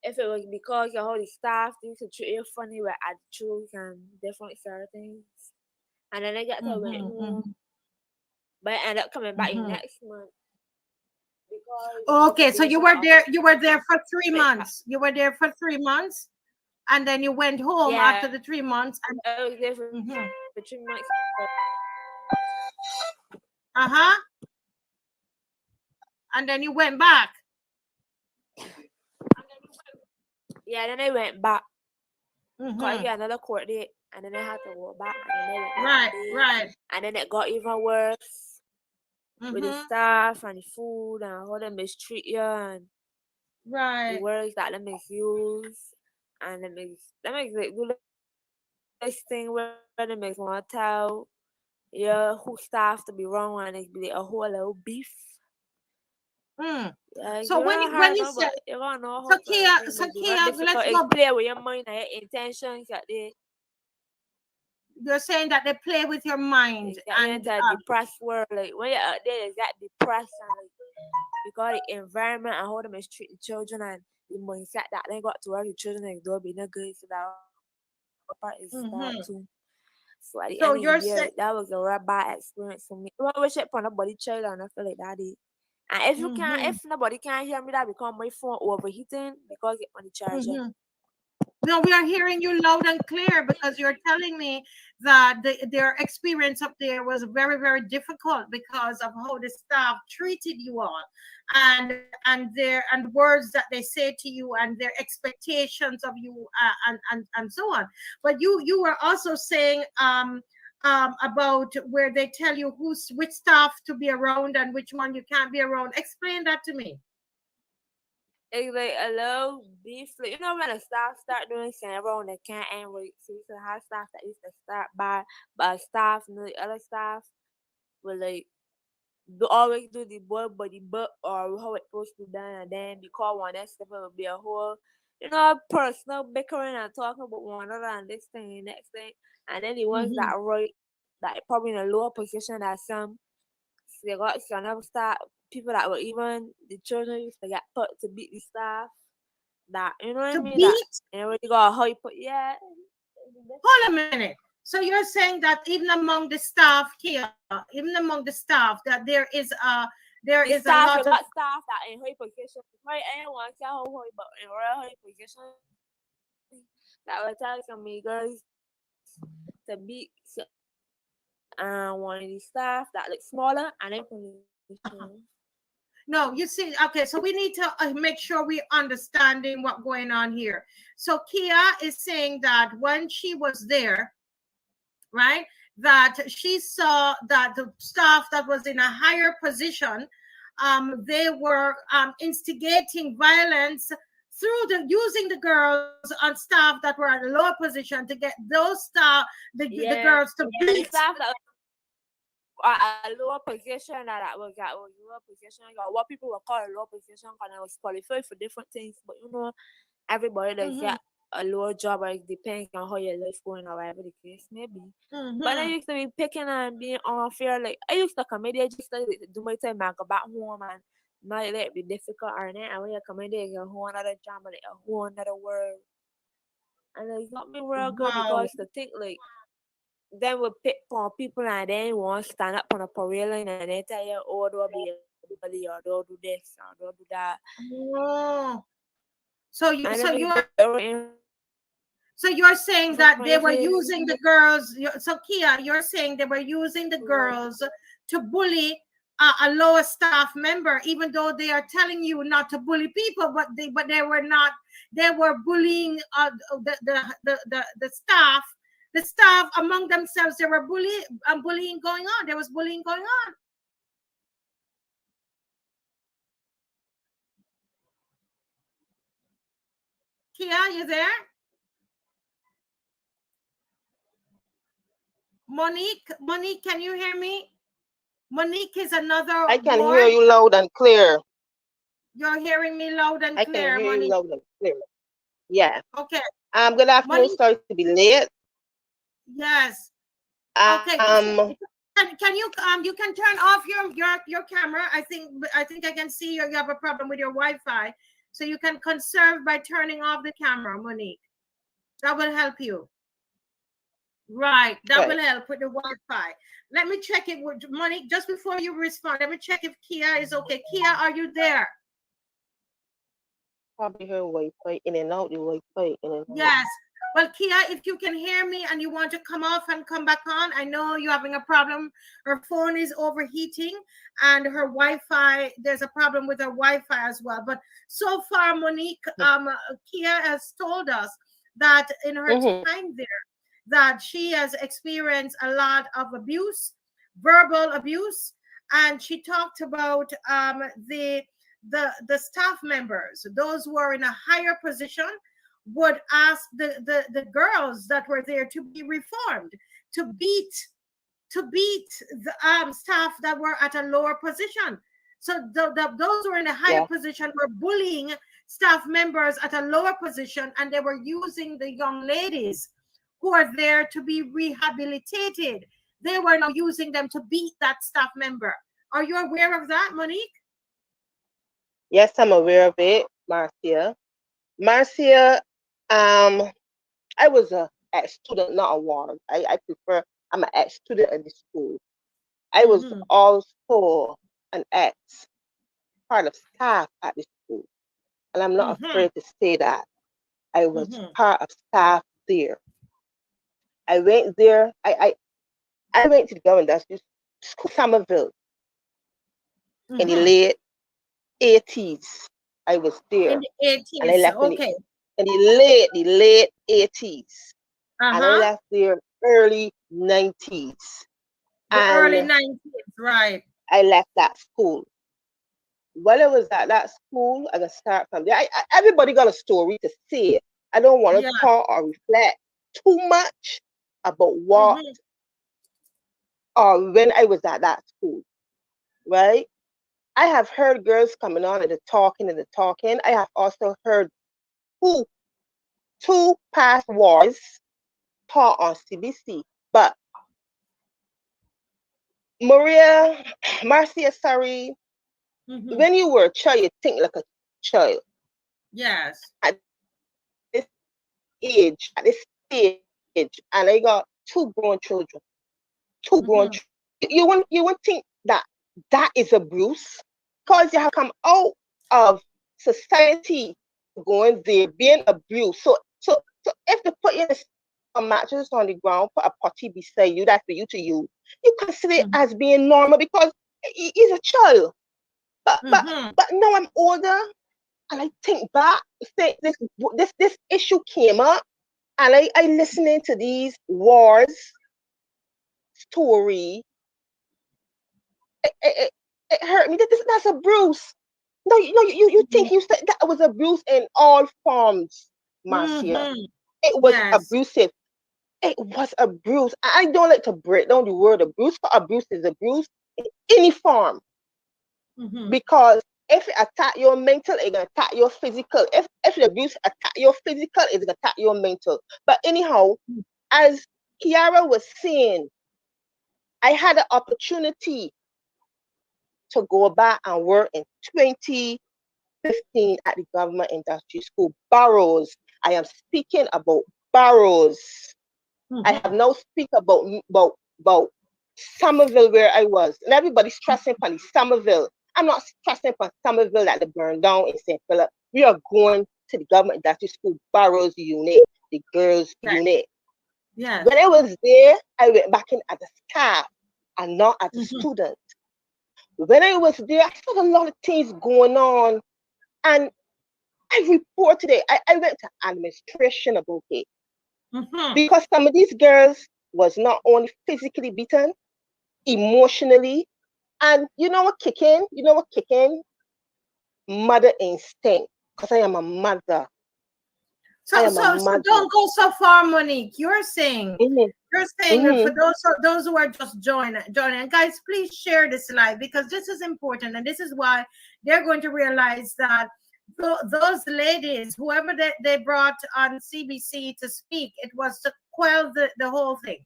if it was because your whole staff used to treat you funny with attitudes and different sort of things. And then I got to went home, but I ended up coming back in next month. Okay, so you were there for 3 months. You were there for 3 months, and then you went home after the 3 months. And I was there for 3 months. And then you went back. Yeah, then I went back. Cause I got another court date, and then I had to walk back. And then I went right. And then it got even worse with the staff and the food and how they mistreat you and the words that they misuse, and they makes like do this thing where they make one tell who staff to be wrong, and it be like a whole little beef. So when you said, so Kia, let's go. Play with your mind and your intentions. You're saying that they play with your mind and that depressed world. Like when you're out there, it's that depressed and like because the environment and how they mistreat the children and the mindset that they got to work the children like don't be no good. So that part is bad too. So at the So end of you're the year, saying, that was a real bad experience for me. I wish it for nobody child and I feel like that is. And if you can't, if nobody can hear me, that become my phone overheating because it's on the charger. no, we are hearing you loud and clear because you're telling me that their experience up there was very, very difficult because of how the staff treated you all, and words that they say to you and their expectations of you, and so on. But you were also saying about where they tell you which staff to be around and which one you can't be around. Explain that to me. It's like a little beef. Like, you know when the staff start doing something wrong, they can't end right. So you used to have staff that used to start by staff and the other staff will like always do the board by the book or how it's supposed to be done, and then because one that stuff will be a whole, personal bickering and talking about one another and this thing and next thing, and then the ones that are right that probably in a lower position as some, they got some other staff people that were even the children used to get put to beat the staff. That you know what I To mean? That beat. and already got how you put Hold a minute. So you're saying that even among the staff here, even among the staff, that there the is a staff, you lot of. got staff that in high position. Right, anyone can how high, but in real high position that will tell some girls to beat one of the staff that look smaller and then position. No, you see, okay, so we need to make sure we're understanding what's going on here. So Kia is saying that when she was there, right, that she saw that the staff that was in a higher position, they were instigating violence through using the girls on staff that were at a lower position to get those staff, the girls to and the beat. staff that a lower position that was lower position. What people would call a lower position because I was qualified for different things. But everybody does get a lower job, or it depends on how your life going or whatever the case may be. But I used to be picking and being unfair. Like I used to come in there just to do my time and go back home and not let it be difficult or anything. And when you come in there, it's a whole another drama, like a whole another world. And it's not me real good because to think like then we pick on people and then want to stand up on a parade line and they tell you, oh, don't be a bully or don't do this or don't do that. Oh. So you're saying that they were using the girls. So Kia, you're saying they were using the girls to bully a lower staff member, even though they are telling you not to bully people, but they were not. They were bullying the staff. The staff among themselves, they were bullying going on. There was bullying going on. Kia, you there? Monique, can you hear me? Monique is another. I can hear you loud and clear. You're hearing me loud and clear, I can hear Monique. you loud and clear. Yeah. Okay. Good afternoon. Sorry to be late. Yes. Okay. Can you you can turn off your camera? I think I can see you have a problem with your Wi-Fi, so you can conserve by turning off the camera, Monique. That will help you. Right, that will help with the Wi-Fi. Let me check it with Monique just before you respond. Let me check if Kia is okay. Kia, are you there? Probably her Wi-Fi in and out. The Wi-Fi in and out. Yes. Well, Kia, if you can hear me and you want to come off and come back on, I know you're having a problem. Her phone is overheating and her Wi-Fi, there's a problem with her Wi-Fi as well. But so far, Monique, Kia has told us that in her time there, that she has experienced a lot of abuse, verbal abuse, and she talked about the staff members, those who are in a higher position, would ask the girls that were there to be reformed, to beat the staff that were at a lower position. So those who are in a higher position were bullying staff members at a lower position, and they were using the young ladies who are there to be rehabilitated. They were now using them to beat that staff member. Are you aware of that, Monique? Yes, I'm aware of it, Marcia. I was a student, not a ward. I prefer I'm an ex-student at the school. I was Mhm. also an part of staff at the school. And I'm not Mhm. afraid to say that. I was Mhm. part of staff there. I went there. I went to the government school, Somerville, in the Mhm. late 80s. I was In there. the And I 80s. left Okay. in the late 80s. And I Uh-huh. left there early 90s. The early And 90s, right. I left that school. While I was at that school, I can start from there. Everybody got a story to say. I don't want Yeah. to talk or reflect too much about what Mhm. or when I was at that school, right? I have heard girls coming on and the talking and the talking. I have also heard two, two past wars taught on CBC. But Marcia, sorry, Mhm. when you were a child, you think like a child. Yes. At this at this stage, and I got two grown children, Mhm. You won't think that that is abuse, because you have come out of society going there being abused. So if they put you in a mattress on the ground, put a potty beside you, that's for you to use, you consider it Mhm. as being normal because he's a child. But but Mhm. but now I'm older and I think back, say this issue came up, and I listening to these wars story. It hurt me. That's a bruise. No, you think you said that was abuse in all forms, Marcia. Mhm. It was Yes. abusive. It was abuse. I don't like to break down the word abuse, but abuse is abuse in any form. Mhm. Because if it attack your mental, it gonna attack your physical. If the abuse attack your physical, it's gonna attack your mental. But anyhow, as Kiara was saying, I had an opportunity to go back and work in 2015 at the government industry school, Barrows. I am speaking about Barrows. I have Mhm. now speak about Somerville where I was. And everybody's stressing on the Somerville. I'm not stressing on Somerville that they burned down in St. Philip. We are going to the government industry school, Barrows unit, the girls Yes. unit. Yes. When I was there, I went back in as a staff and not as a Mhm. student. When I was there, I saw a lot of things going on, and I reported it. I went to administration about it Mhm. because some of these girls was not only physically beaten, emotionally, and you know what kicking? You know what kicking? Mother instinct. Because I am a mother. So, I am a so mother. don't go so far, Monique. You're saying that for Mm-hmm. those who are just joining, and guys, please share this live because this is important, and this is why they're going to realize that those ladies, whoever they brought on CBC to speak, it was to quell the whole thing,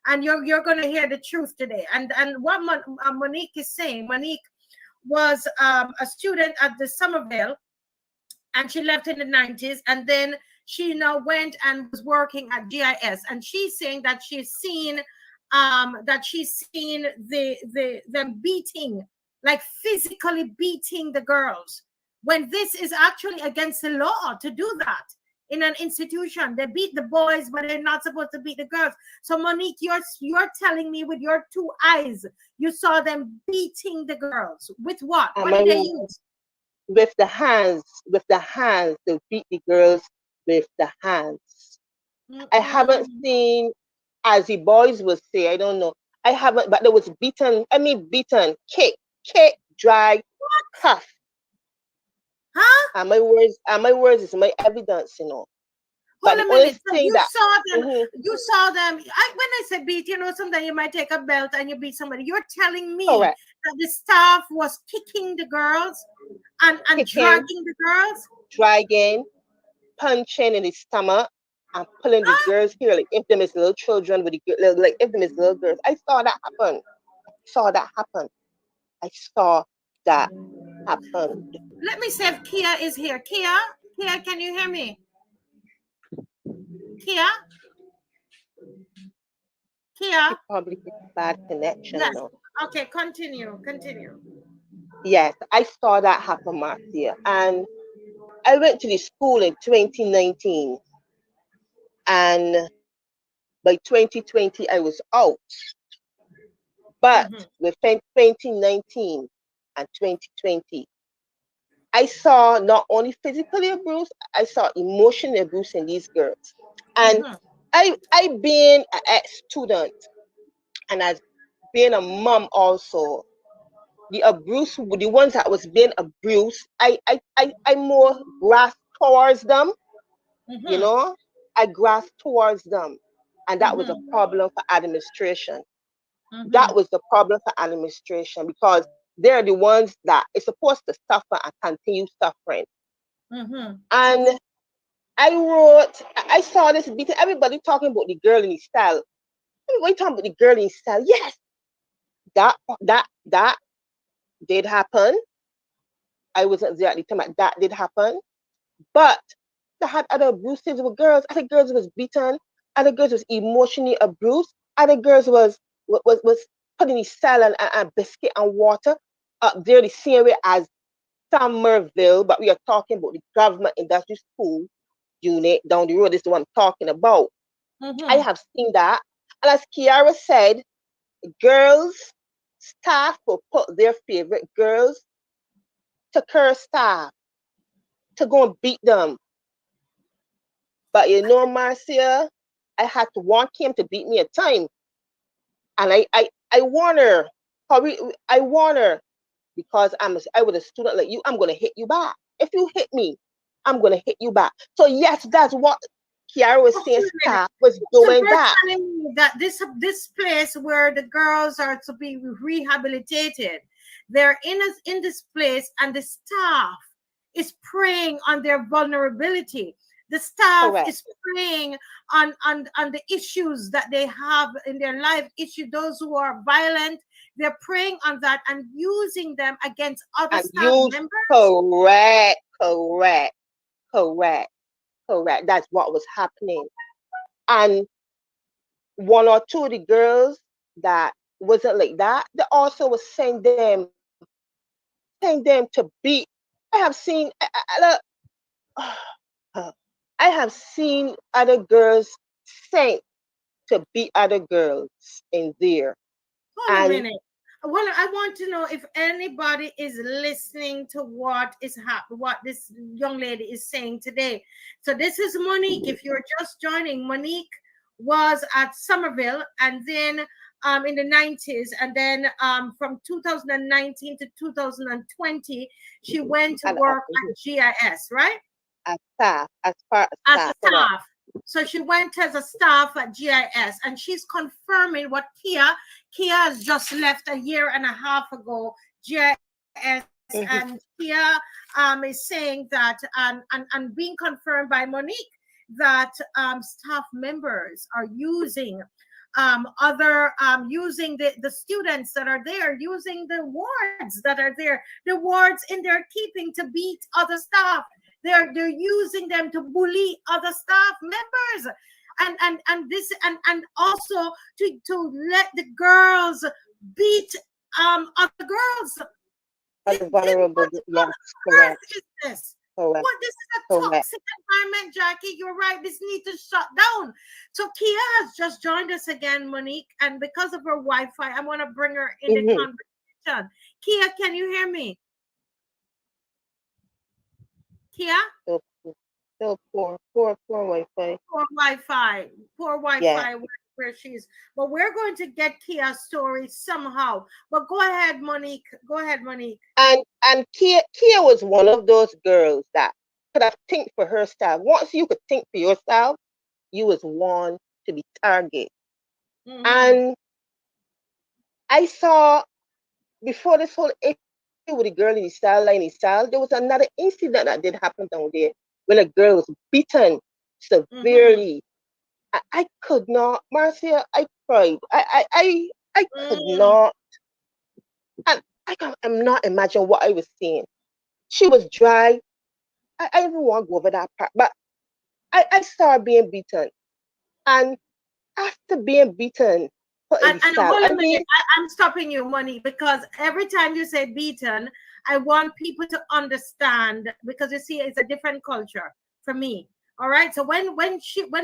and you're going to hear the truth today. And what Monique is saying, Monique was a student at the Somerville, and she left in the 90s, and then she now went and was working at GIS, and she's saying that she's seen them beating, like physically beating the girls, when this is actually against the law to do that in an institution. They beat the boys, but they're not supposed to beat the girls. So Monique, you're telling me with your two eyes you saw them beating the girls with what did they use? With the hands, they beat the girls with the hands. I haven't Mm-mm. seen, as the boys would say, I don't know. I haven't, but there was beaten, beaten, kick, drag, cuff. Huh? And my words is my evidence, you know. But Hold the a only minute. So thing you that, saw them. mhm, You saw them. When I say beat, sometimes you might take a belt and you beat somebody. You're telling me correct, that the staff was kicking the girls and kicking, dragging the girls? dragging, punching in the stomach, and pulling the Huh? girls here, like if them is little children with like if them is little girls. I saw that happen. Saw that happen. I saw that happen. Let me see if Kia is here. Kia, can you hear me? Kia, Kia? Probably get bad connection, Yes. you know. Okay, continue. Continue. Yes, I saw that happen, Marcia. And I went to the school in 2019. And by 2020, I was out. But Mm-hmm. within 2019 and 2020, I saw not only physically abuse, I saw emotional abuse in these girls. And Mm-hmm. I being an ex-student and as being a mom also, the abuse, the ones that was being abused, I more grasped towards them, you Mm-hmm. know, I grasped towards them. And that was a Mm-hmm. problem for administration. Mm-hmm. That was the problem for administration because they're the ones that is supposed to suffer and continue suffering. Mm-hmm. And I saw this beating, everybody talking about the girl in the style. Everybody talking about the girl in the style. Yes, that did happen. I wasn't there at the time that did happen. But they had other abuses with girls. Other girls was beaten. Other girls was emotionally abused. Other girls was put in the cell and biscuit and water up there the same way as Somerville, but we are talking about the government industry school unit down the road. This is the one I'm talking about. I Mm-hmm. have seen that. And as Kiara said, girls, staff will put their favorite girls to curse staff, to go and beat them. But you know, Marcia, I had to want him to beat me a time. And I warn her. I warn her because I was a student like you. I'm gonna hit you back. If you hit me, I'm gonna hit you back. So yes, that's what Kiara was Okay, saying. wait a minute. Staff was So doing you're that. telling me that this place where the girls are to be rehabilitated, they're in this place, and the staff is preying on their vulnerability. The staff Correct. is preying on the issues that they have in their life, those who are violent. They're preying on that and using them against other And staff you members. correct, correct, correct, correct. That's what was happening. And one or two of the girls that wasn't like that, they also was send them to beat. I have seen I have seen other girls sent to beat other girls in there. Hold a And minute. Well, I want to know if anybody is listening to what this young lady is saying today. So this is Monique. If you're just joining, Monique was at Somerville, and then in the 90s, and then from 2019 to 2020, she went to and work at GIS, right? as staff, as part of As a staff, correct. staff. So she went as a staff at GIS, and she's confirming what Kia has just left a year and a half ago. GIS, and Mhm. Kia is saying that, and being confirmed by Monique, that staff members are using other using the students that are there, using the wards that are there, the wards in their keeping to beat other staff. They're using them to bully other staff members, and this and also to let the girls beat other girls. Other What vulnerable, on yes, earth correct, is this? correct, What, this is a correct. toxic environment, Jackie. You're right. This needs to shut down. So Kia has just joined us again, Monique, and because of her Wi-Fi, I want to bring her in the Mm-hmm. conversation. Kia, can you hear me? Kia? So, so poor Wi-Fi. Poor Wi-Fi, poor Yeah. Wi-Fi where she's. But we're going to get Kia's story somehow. But go ahead, Monique. Go ahead, Monique. And Kia was one of those girls that could have think for herself. Once you could think for yourself, you was one to be targeted. Mm-hmm. And I saw before this whole issue with the girl in the style line in style, there was another incident that did happen down there when a girl was beaten Mm-hmm. severely. I could not, Marcia, I cried. I could Mm. not, and I'm not imagine what I was seeing. She was dry. I don't want to go over that part, but I saw her being beaten. And after being beaten, put in And, the and cell. hold I a mean, minute, I'm stopping you, Monique, because every time you say beaten, I want people to understand, because you see, it's a different culture for me. All right. So when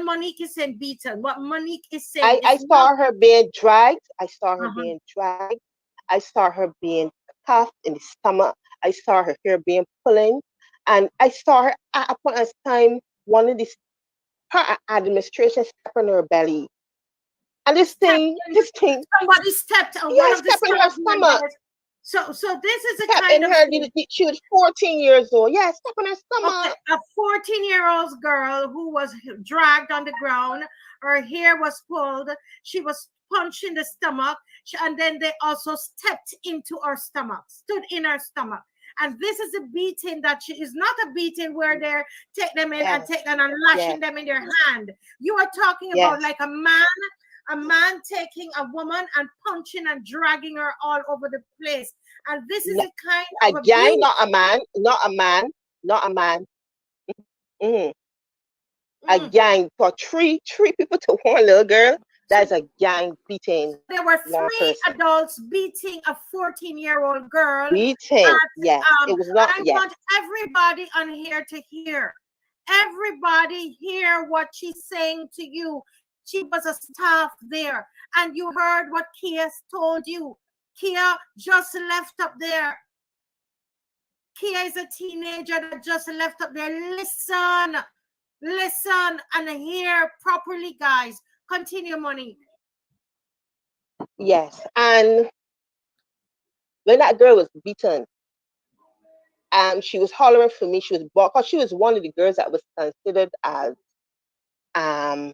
Monique is saying beaten, what Monique is saying I is not. saw her being dragged. I saw her Uh-huh. being dragged. I saw her being cuffed in the stomach. I saw her hair being pulling. And I saw her at a point in time, one of these, her administration step on her belly. And this thing, Somebody stepped on one yeah, of the step in her stomach stomach. members. So this is a Step kind in of her, thing. she was 14 years old. Yeah, step in her Okay, stomach. a 14-year-old girl who was dragged on the ground, her hair was pulled, she was punched in the stomach, and then they also stepped into her stomach, stood in her stomach. And this is a beating that she is not a beating where they take them in and Yes, take them and lashing yes, them in their hand. You are talking about yes. like a man taking a woman and punching and dragging her all over the place. And this is No, a kind a of gang, abuse. not a man, not a man, not a man. Mm. A Mm. gang for three people to one little girl. So That's a gang beating there were one 3 person. adults beating a 14-year-old girl. Beating, yes. It was And not, I yes. want everybody on here to hear. Everybody hear what she's saying to you. She was a staff there, and you heard what Kia told you. Kia just left up there. Kia is a teenager that just left up there. Listen, and hear properly, guys. Continue, Monique. Yes. And when that girl was beaten, she was hollering for me. She was because she was one of the girls that was considered as um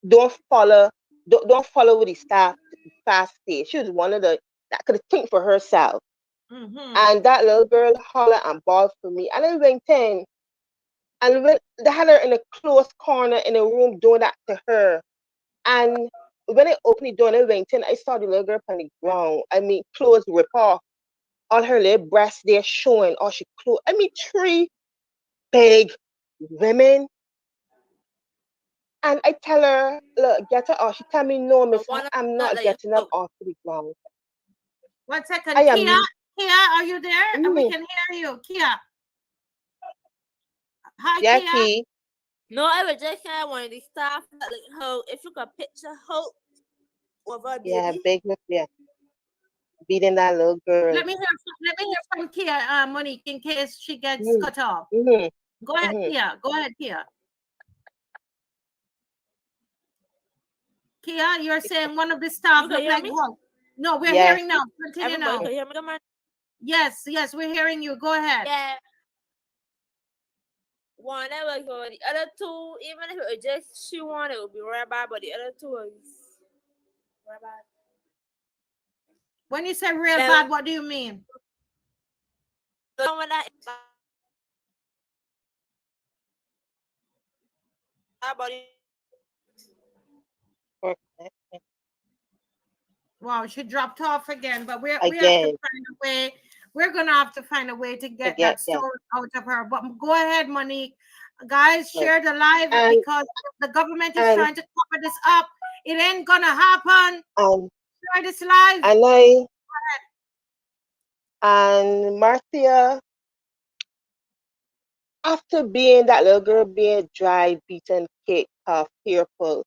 don't follow don't follow with the staff fast pace. She was one of the that could think for herself. Mm-hmm. And that little girl hollered and bawled for me. And I went in, and when they had her in a close corner in a room doing that to her. And when I opened the door and I went in, I saw the little girl on the ground. I mean, clothes rip off. All her little breasts there showing. All she clothes. I mean, 3 big women. And I tell her, look, get her off. She tell me, no, miss, I'm not getting up off the ground. 1 second. I am. Kia, are you there? We can hear you. Kia. Hi, Yeah, Kia. Key. No, I was just kind of one of the staff that like how if you could picture how over Yeah, baby. big, yeah. Beating that little girl. Let me hear from Kia, Monique, in case she gets cut off. Mm-hmm. Go ahead, Kia. Go ahead, Kia. Kia, you're saying one of the staff look like what? No, we're hearing now. Continue now. Everybody can hear me, come on. Yes, we're hearing you. Go ahead. Yeah. One that was good. The other 2, even if it was just she one, it would be right bad, but the other 2 was right bad. When you say real bad, what do you mean? Wow, she dropped off again, but we have to find a way. We're gonna have to find a way to get that story out of her. But go ahead, Monique. Guys, share the live because the government is trying to cover this up. It ain't gonna happen. Share this live. And Marcia, after being that little girl being dry, beaten, kicked, tough, fearful,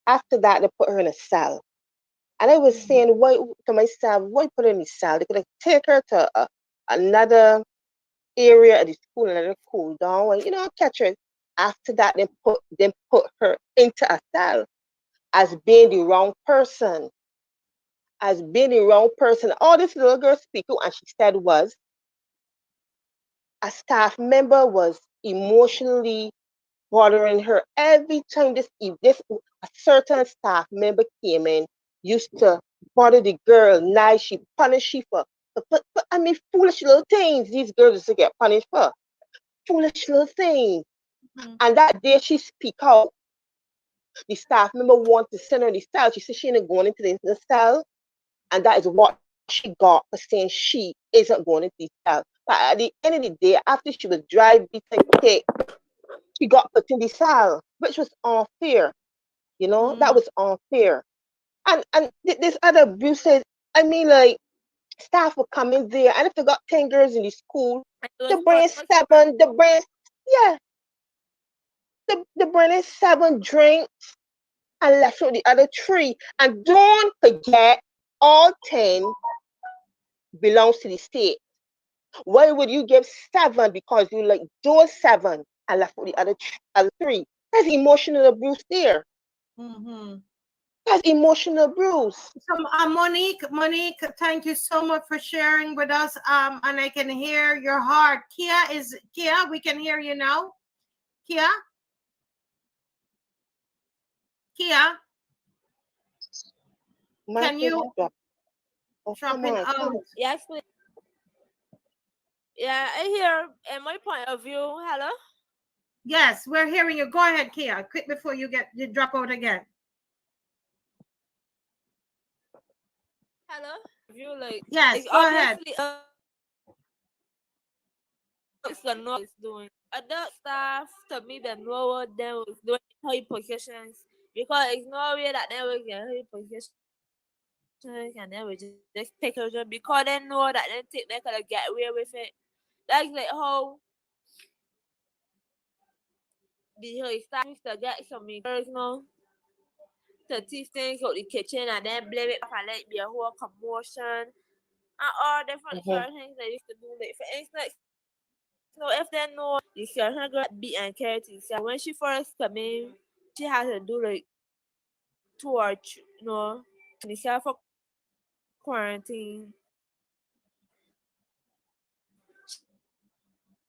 after that they put her in a cell. And I was saying, why to myself, why put her in the cell? They could have take her to another area of the school and let her cool down and catch her. After that, then put her into a cell as being the wrong person. As being the wrong person. All this little girl speaking, and she said was a staff member was emotionally bothering her every time this a certain staff member came in, used to bother the girl. Now she punished she for I mean foolish little things these girls used to get punished for. Foolish little things. And that day she speak out. The staff member wanted to send her in the cell. She said she ain't going into the cell. And that is what she got for saying she isn't going into the cell. But at the end of the day, after she was dry, beaten, kicked, she got put in the cell, which was unfair. That was unfair. And this other abuses, I mean, like, staff will come in there, and if they got 10 girls in the school, the bring 7, the bring, yeah, the bring 7 drinks and left with the other 3. And don't forget, all 10 belongs to the state. Why would you give 7 because you like those 7 and left with the other 3? That's emotional abuse there. Mm-hmm. That's emotional abuse. So, Monique, thank you so much for sharing with us. And I can hear your heart. Kia, we can hear you now. Kia, can you drop in out? Yes, please. Yeah, I hear. In my point of view, hello. Yes, we're hearing you. Go ahead, Kia. Quick before you drop out again. Hello. View like yes, it's go ahead. It's the know it's doing. Adult staff to me they know what they was doing in high positions because it's no way that they will get high positions and they will just take a job because they know that they think they could get away with it. That's like how the high staff used to get some girls now to teach things out the kitchen and then blame it and let it be a whole commotion and all different sort of things they used to do. Like for instance, so if they know the girl got beat and carried to the when she first came in, she had to do like 2 or 3, you know, the for quarantine.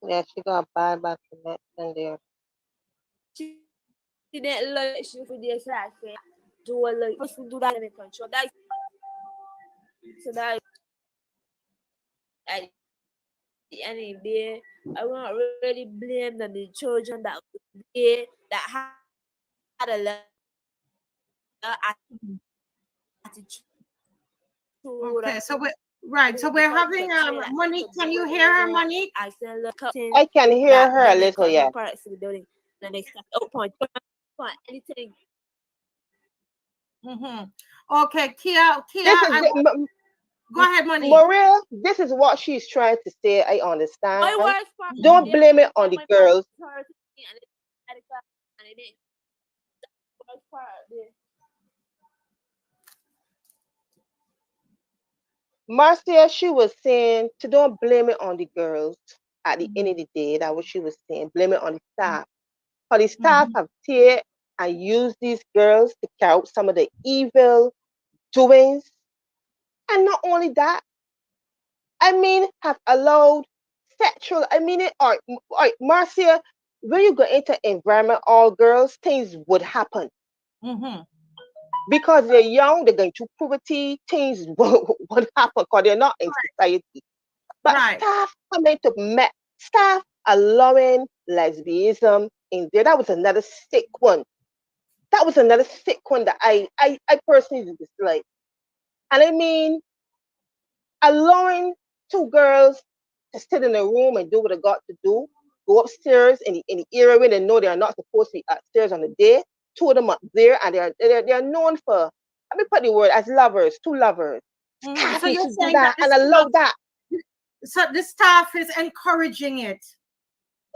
Yeah, she got bad back connection there. She didn't like she for the exact do like first do that in control. That so that at the end of the day, I won't really blame the children that had a lot attitude. Okay, so we're having Monique. Can you hear her, Monique? I can hear her a little, yeah. Anything. Okay, Kia, go ahead, Monique. Maria, this is what she's trying to say. I understand. My worst part, don't blame it on the girls. Marcia, she was saying to don't blame it on the girls at the end of the day. That's what she was saying. Blame it on the staff. But the staff have taken and used these girls to carry out some of the evil doings. And not only that, I mean, have allowed sexual, I mean, all right, Marcia, when you go into environment, all girls, things would happen. Because they're young, they're going through puberty, things would happen because they're not in society. But staff coming to staff allowing lesbianism in there, that was another sick one. That was another sick one that I personally dislike. And I mean, allowing 2 girls to sit in a room and do what they got to do, go upstairs in the area when they know they are not supposed to be upstairs on the day. 2 of them up there, and they're known for, let me put the word, as lovers, 2 lovers. Staff So you're do saying that and allow that. So the staff is encouraging it.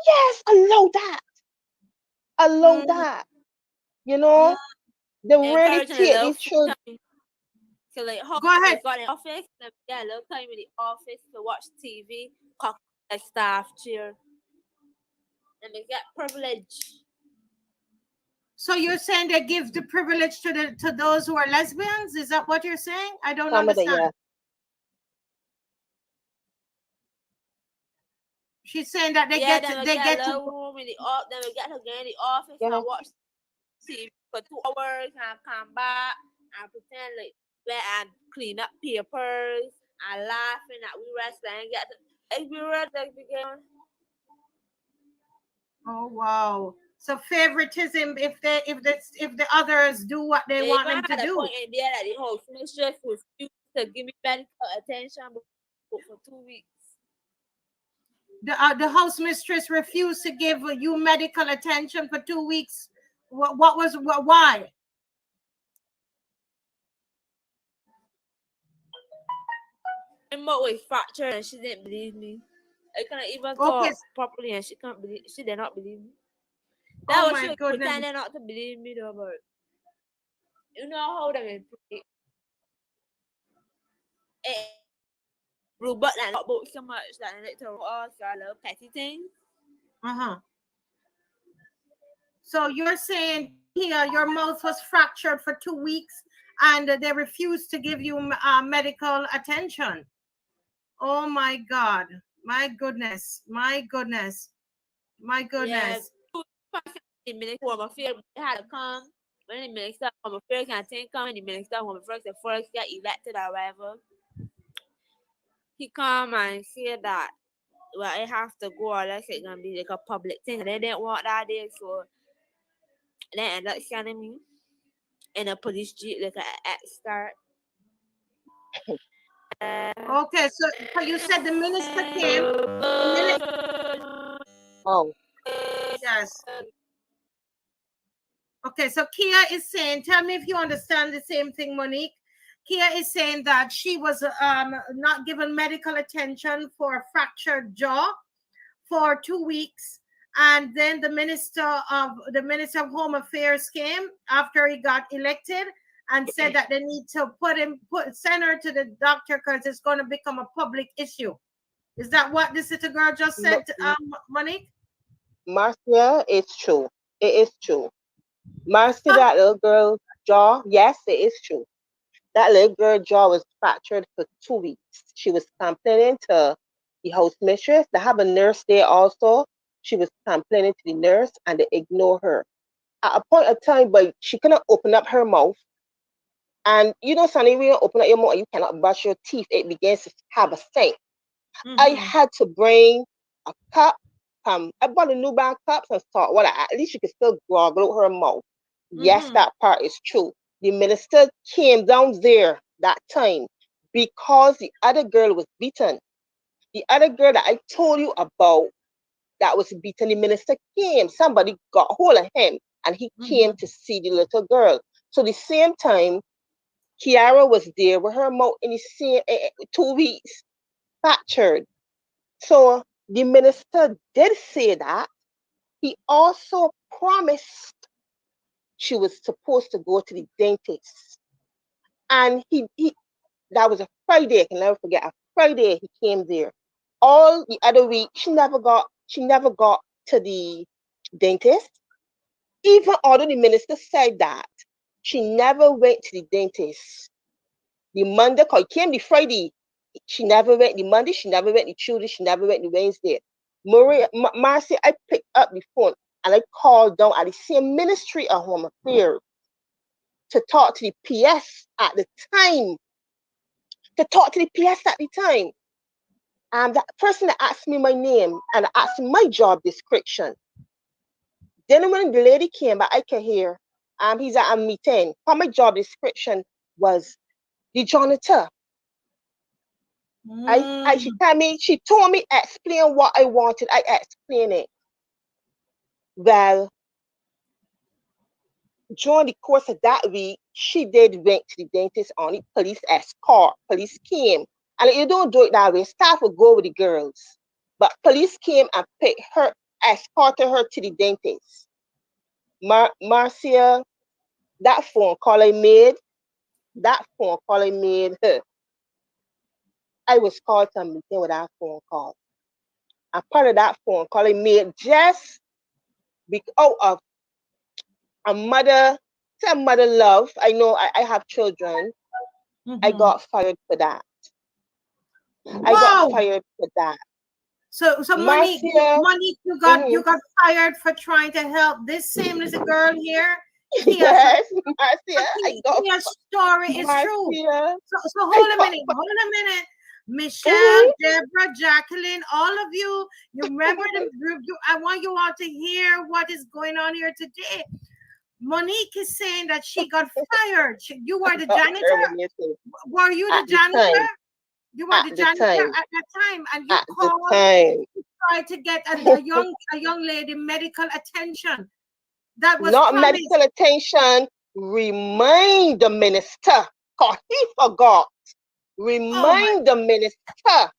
Yes, allow that. Allow that. You know, they really take these children. So like, go ahead. Got in the office, a little time in the office to watch TV, cock a staff chair, and they get privilege. So you're saying they give the privilege to those who are lesbians? Is that what you're saying? I don't understand. She's saying that they get to room in the then we get to get in the office and watch TV for 2 hours and come back and pretend like and clean up papers and laughing at we wrestling and get to Oh wow. So favoritism if the others do what they want them to do. Point in there that the host mistress refused to give me medical attention for 2 weeks. The house mistress refused to give you medical attention for 2 weeks. Why? remote was fractured and she didn't believe me. I couldn't even Okay. talk properly and she did not believe me. That Oh was my she was goodness. pretending not to believe me though, but you know how them is robot and not both so much that they like to us I love petty things. Uh-huh. So you're saying here your mouth was fractured for 2 weeks and they refused to give you medical attention. Oh my God. My goodness. My goodness. My Yeah, goodness. the minister home affairs had to come. When the minister home affairs can think come and the minister home affairs the first get elected or whatever. He come and said that well it have to go unless it's gonna be like a public thing. They didn't want that day, so they ended up sending me in a police jeep like an escort. Okay, so you said the minister came. The minister, Oh, yes. Okay, so Kia is saying, tell me if you understand the same thing, Monique. Kia is saying that she was not given medical attention for a fractured jaw for 2 weeks, and then the minister of Home Affairs came after he got elected and said that they need to send her to the doctor because it's going to become a public issue. Is that what this little girl just said, Monique? Marcia, it's true. It is true. Marcia, that little girl's jaw, yes, it is true. That little girl's jaw was fractured for 2 weeks. She was complaining to the house mistress. They have a nurse there also. She was complaining to the nurse and they ignore her. At a point of time, but she couldn't open up her mouth. And you know, Sonny, when you open up your mouth and you cannot brush your teeth, it begins to have a stank. I had to bring a cup. I bought a new brand cups and salt water. At least you can still gargle her mouth. Yes, that part is true. The minister came down there that time because the other girl was beaten. The other girl that I told you about that was beaten, the minister came. Somebody got hold of him and he came to see the little girl. So the same time, Kiara was there with her mouth in the same 2 weeks fractured. So the minister did say that. He also promised she was supposed to go to the dentist. And he that was a Friday, I can never forget. A Friday he came there. All the other week, she never got to the dentist. Even although the minister said that, she never went to the dentist. The Monday, cause it came the Friday, she never went the Monday, she never went the Tuesday, she never went the Wednesday. Marcy, I picked up the phone and I called down at the same Ministry of Home Affairs to talk to the PS at the time. And that person that asked me my name and asked my job description. Then when the lady came back, I could hear, he's at a meeting. For my job description was the janitor. She told me explain what I wanted. I explained it. Well, during the course of that week, she did went to the dentist on the police escort. Police came. And you don't do it that way. Staff will go with the girls. But police came and picked her, escorted her to the dentist. Marcia, that phone call I made, I was called to a meeting with that phone call. And part of that phone call I made just because of a mother love. I know I have children. I got fired for that. I got fired for that. So Monique, you got fired for trying to help this same little girl here. Yes, Marcia, Kia's story is true. So hold a minute. Michelle, Deborah, Jacqueline, all of you, you remember I want you all to hear what is going on here today. Monique is saying that she got fired. You were the janitor? Were you the janitor? You were the janitor at that time, and you called to try to get a young lady medical attention. That was not promised. medical attention. Remind the minister, cause he forgot. remind the minister,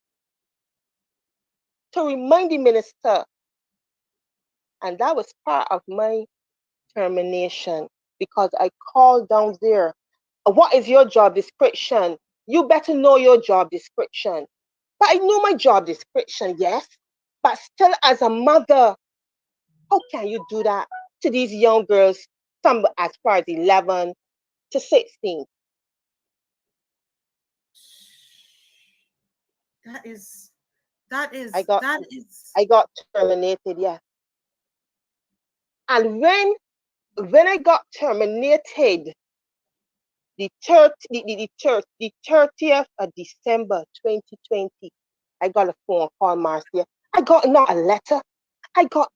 and that was part of my termination, because I called down there. What is your job description? You better know your job description. But I know my job description, yes. But still, as a mother, how can you do that to these young girls, some as far as 11 to 16? I got terminated, yeah. And when I got terminated, the 30th of December 2020, I got a phone call, Marcia. I got not a letter. I got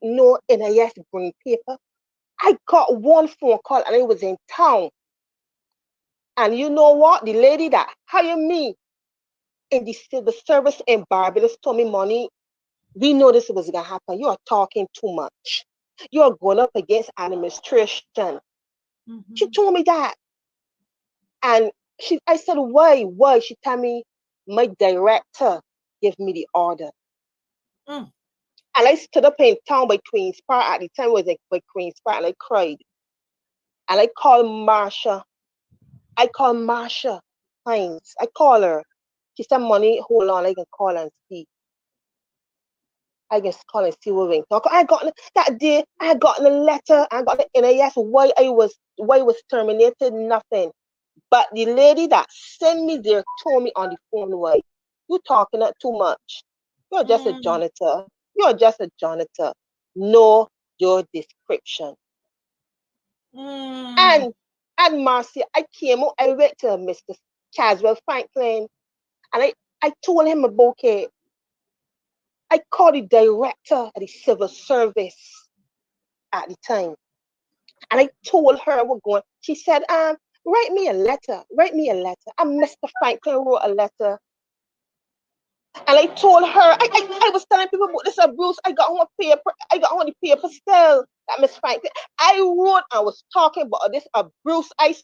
no NIS green paper. I got one phone call, and it was in town. And you know what? The lady that hired me in the civil service in Barbados told me, "Money, we know this was gonna happen. You are talking too much. You are going up against administration." She told me that. And I said, why? She told me, my director gave me the order. And I stood up in town by Queen's Park. At the time, it was like by Queen's Park, and I cried. And I called Marsha. Hines. I call her. She said, "Money, hold on, I can call and see. I can call and see what we talk." I got that day. I got the letter. I got the NIS. Why I was terminated? Nothing. But the lady that sent me there told me on the phone, "Why you talking that too much? You're just a janitor. You're just a janitor. Know your description." And Marcy, I came out. I went to Mr. Caswell Franklin, and I told him about it. I called the director of the civil service at the time, and I told her we're going. She said, "Write me a letter. Write me a letter." And Mr. Franklin wrote a letter. And I told her, I was telling people about this abuse. I got on the paper still that Miss Franklin. I wrote, I was talking about this abuse. I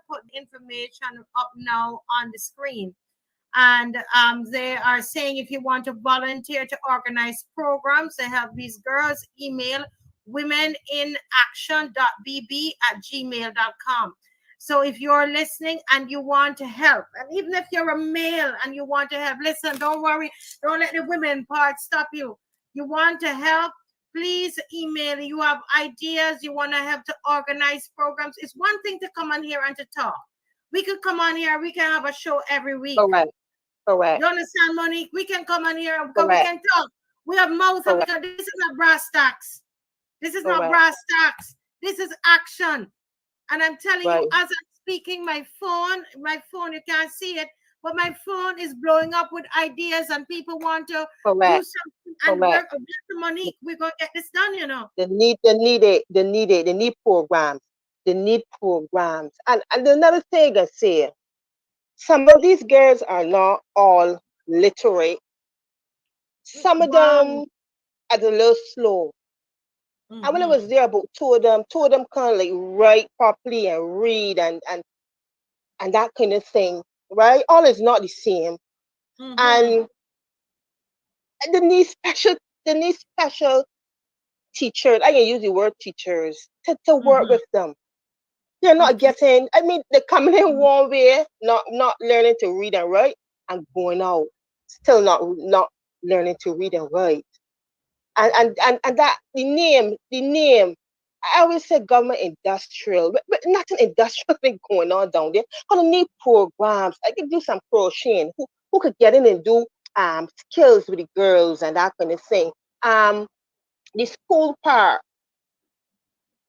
put the information up now on the screen. And they are saying if you want to volunteer to organize programs to help these girls, email womeninaction.bb@gmail.com. So if you're listening and you want to help, and even if you're a male and you want to help, listen, don't worry, don't let the women part stop you. You want to help, please email. You have ideas, you want to help to organize programs. It's one thing to come on here and to talk. We could come on here, we can have a show every week. Correct. Correct. You understand, Monique? We can come on here because we Correct. can talk. We have mouth and we Correct. can. This is not brass tacks. This is not Correct. brass tacks. This is action. And I'm telling Right. you, as I'm speaking, my phone, you can't see it, but my phone is blowing up with ideas and people want to do Correct. something. And Correct. Monique, we're going to get this done, you know. They need programs. They need programs. And another thing I say, some of these girls are not all literate. Some of Wow. them are a little slow. And when I Mhm. was there, about two of them kind of like write properly and read and that kind of thing, right? All is not the same. Mhm. And they need special teachers. I can use the word teachers to work Mhm. with them. They're not Okay. getting, I mean, they're coming in one way, not learning to read and write, and going out, still not learning to read and write. And that the name, I always say government industrial, but not an industrial thing going on down there. Because they need programs. I could do some crocheting. Who could get in and do skills with the girls and that kind of thing. The school part.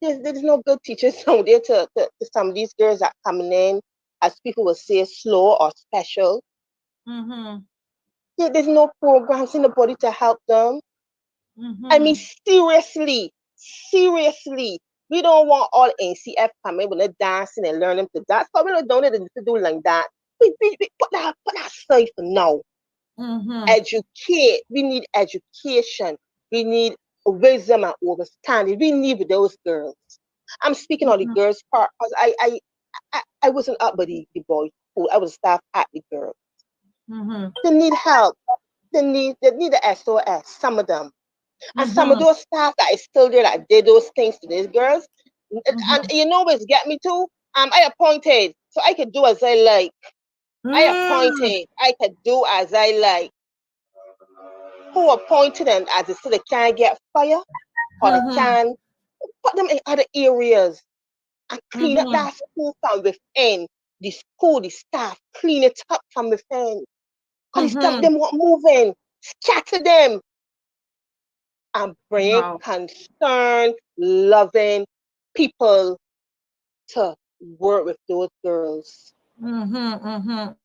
There's no good teachers out there to some of these girls that coming in, as people will say, slow or special. Mhm. There's no programs in the body to help them. I mean, Mhm. seriously, we don't want all NCF coming with the dancing and learning to dance. But we don't need to do like that. We put that aside for now. Mhm. Educate. We need education. We need wisdom and understanding. We need those girls. I'm speaking on the Mhm. girls' part because I wasn't up with the boys' school. I was staff at the girls. Mhm. They need help. They need the SOS. Some of them. And some of Mhm. those staff that is still there that did those things to these girls. And Mhm. you know what's get me too? I appointed, so I could do as I like. I Mm. appointed, I could do as I like. Who appointed them as they so they can't get fire or they Mhm. can put them in other areas and clean up Mhm. that school from within. The school, the staff, clean it up from within. Because the staff Mhm. them want moving, scatter them and bring Wow. concerned, loving people to work with those girls. Mhm. Mhm.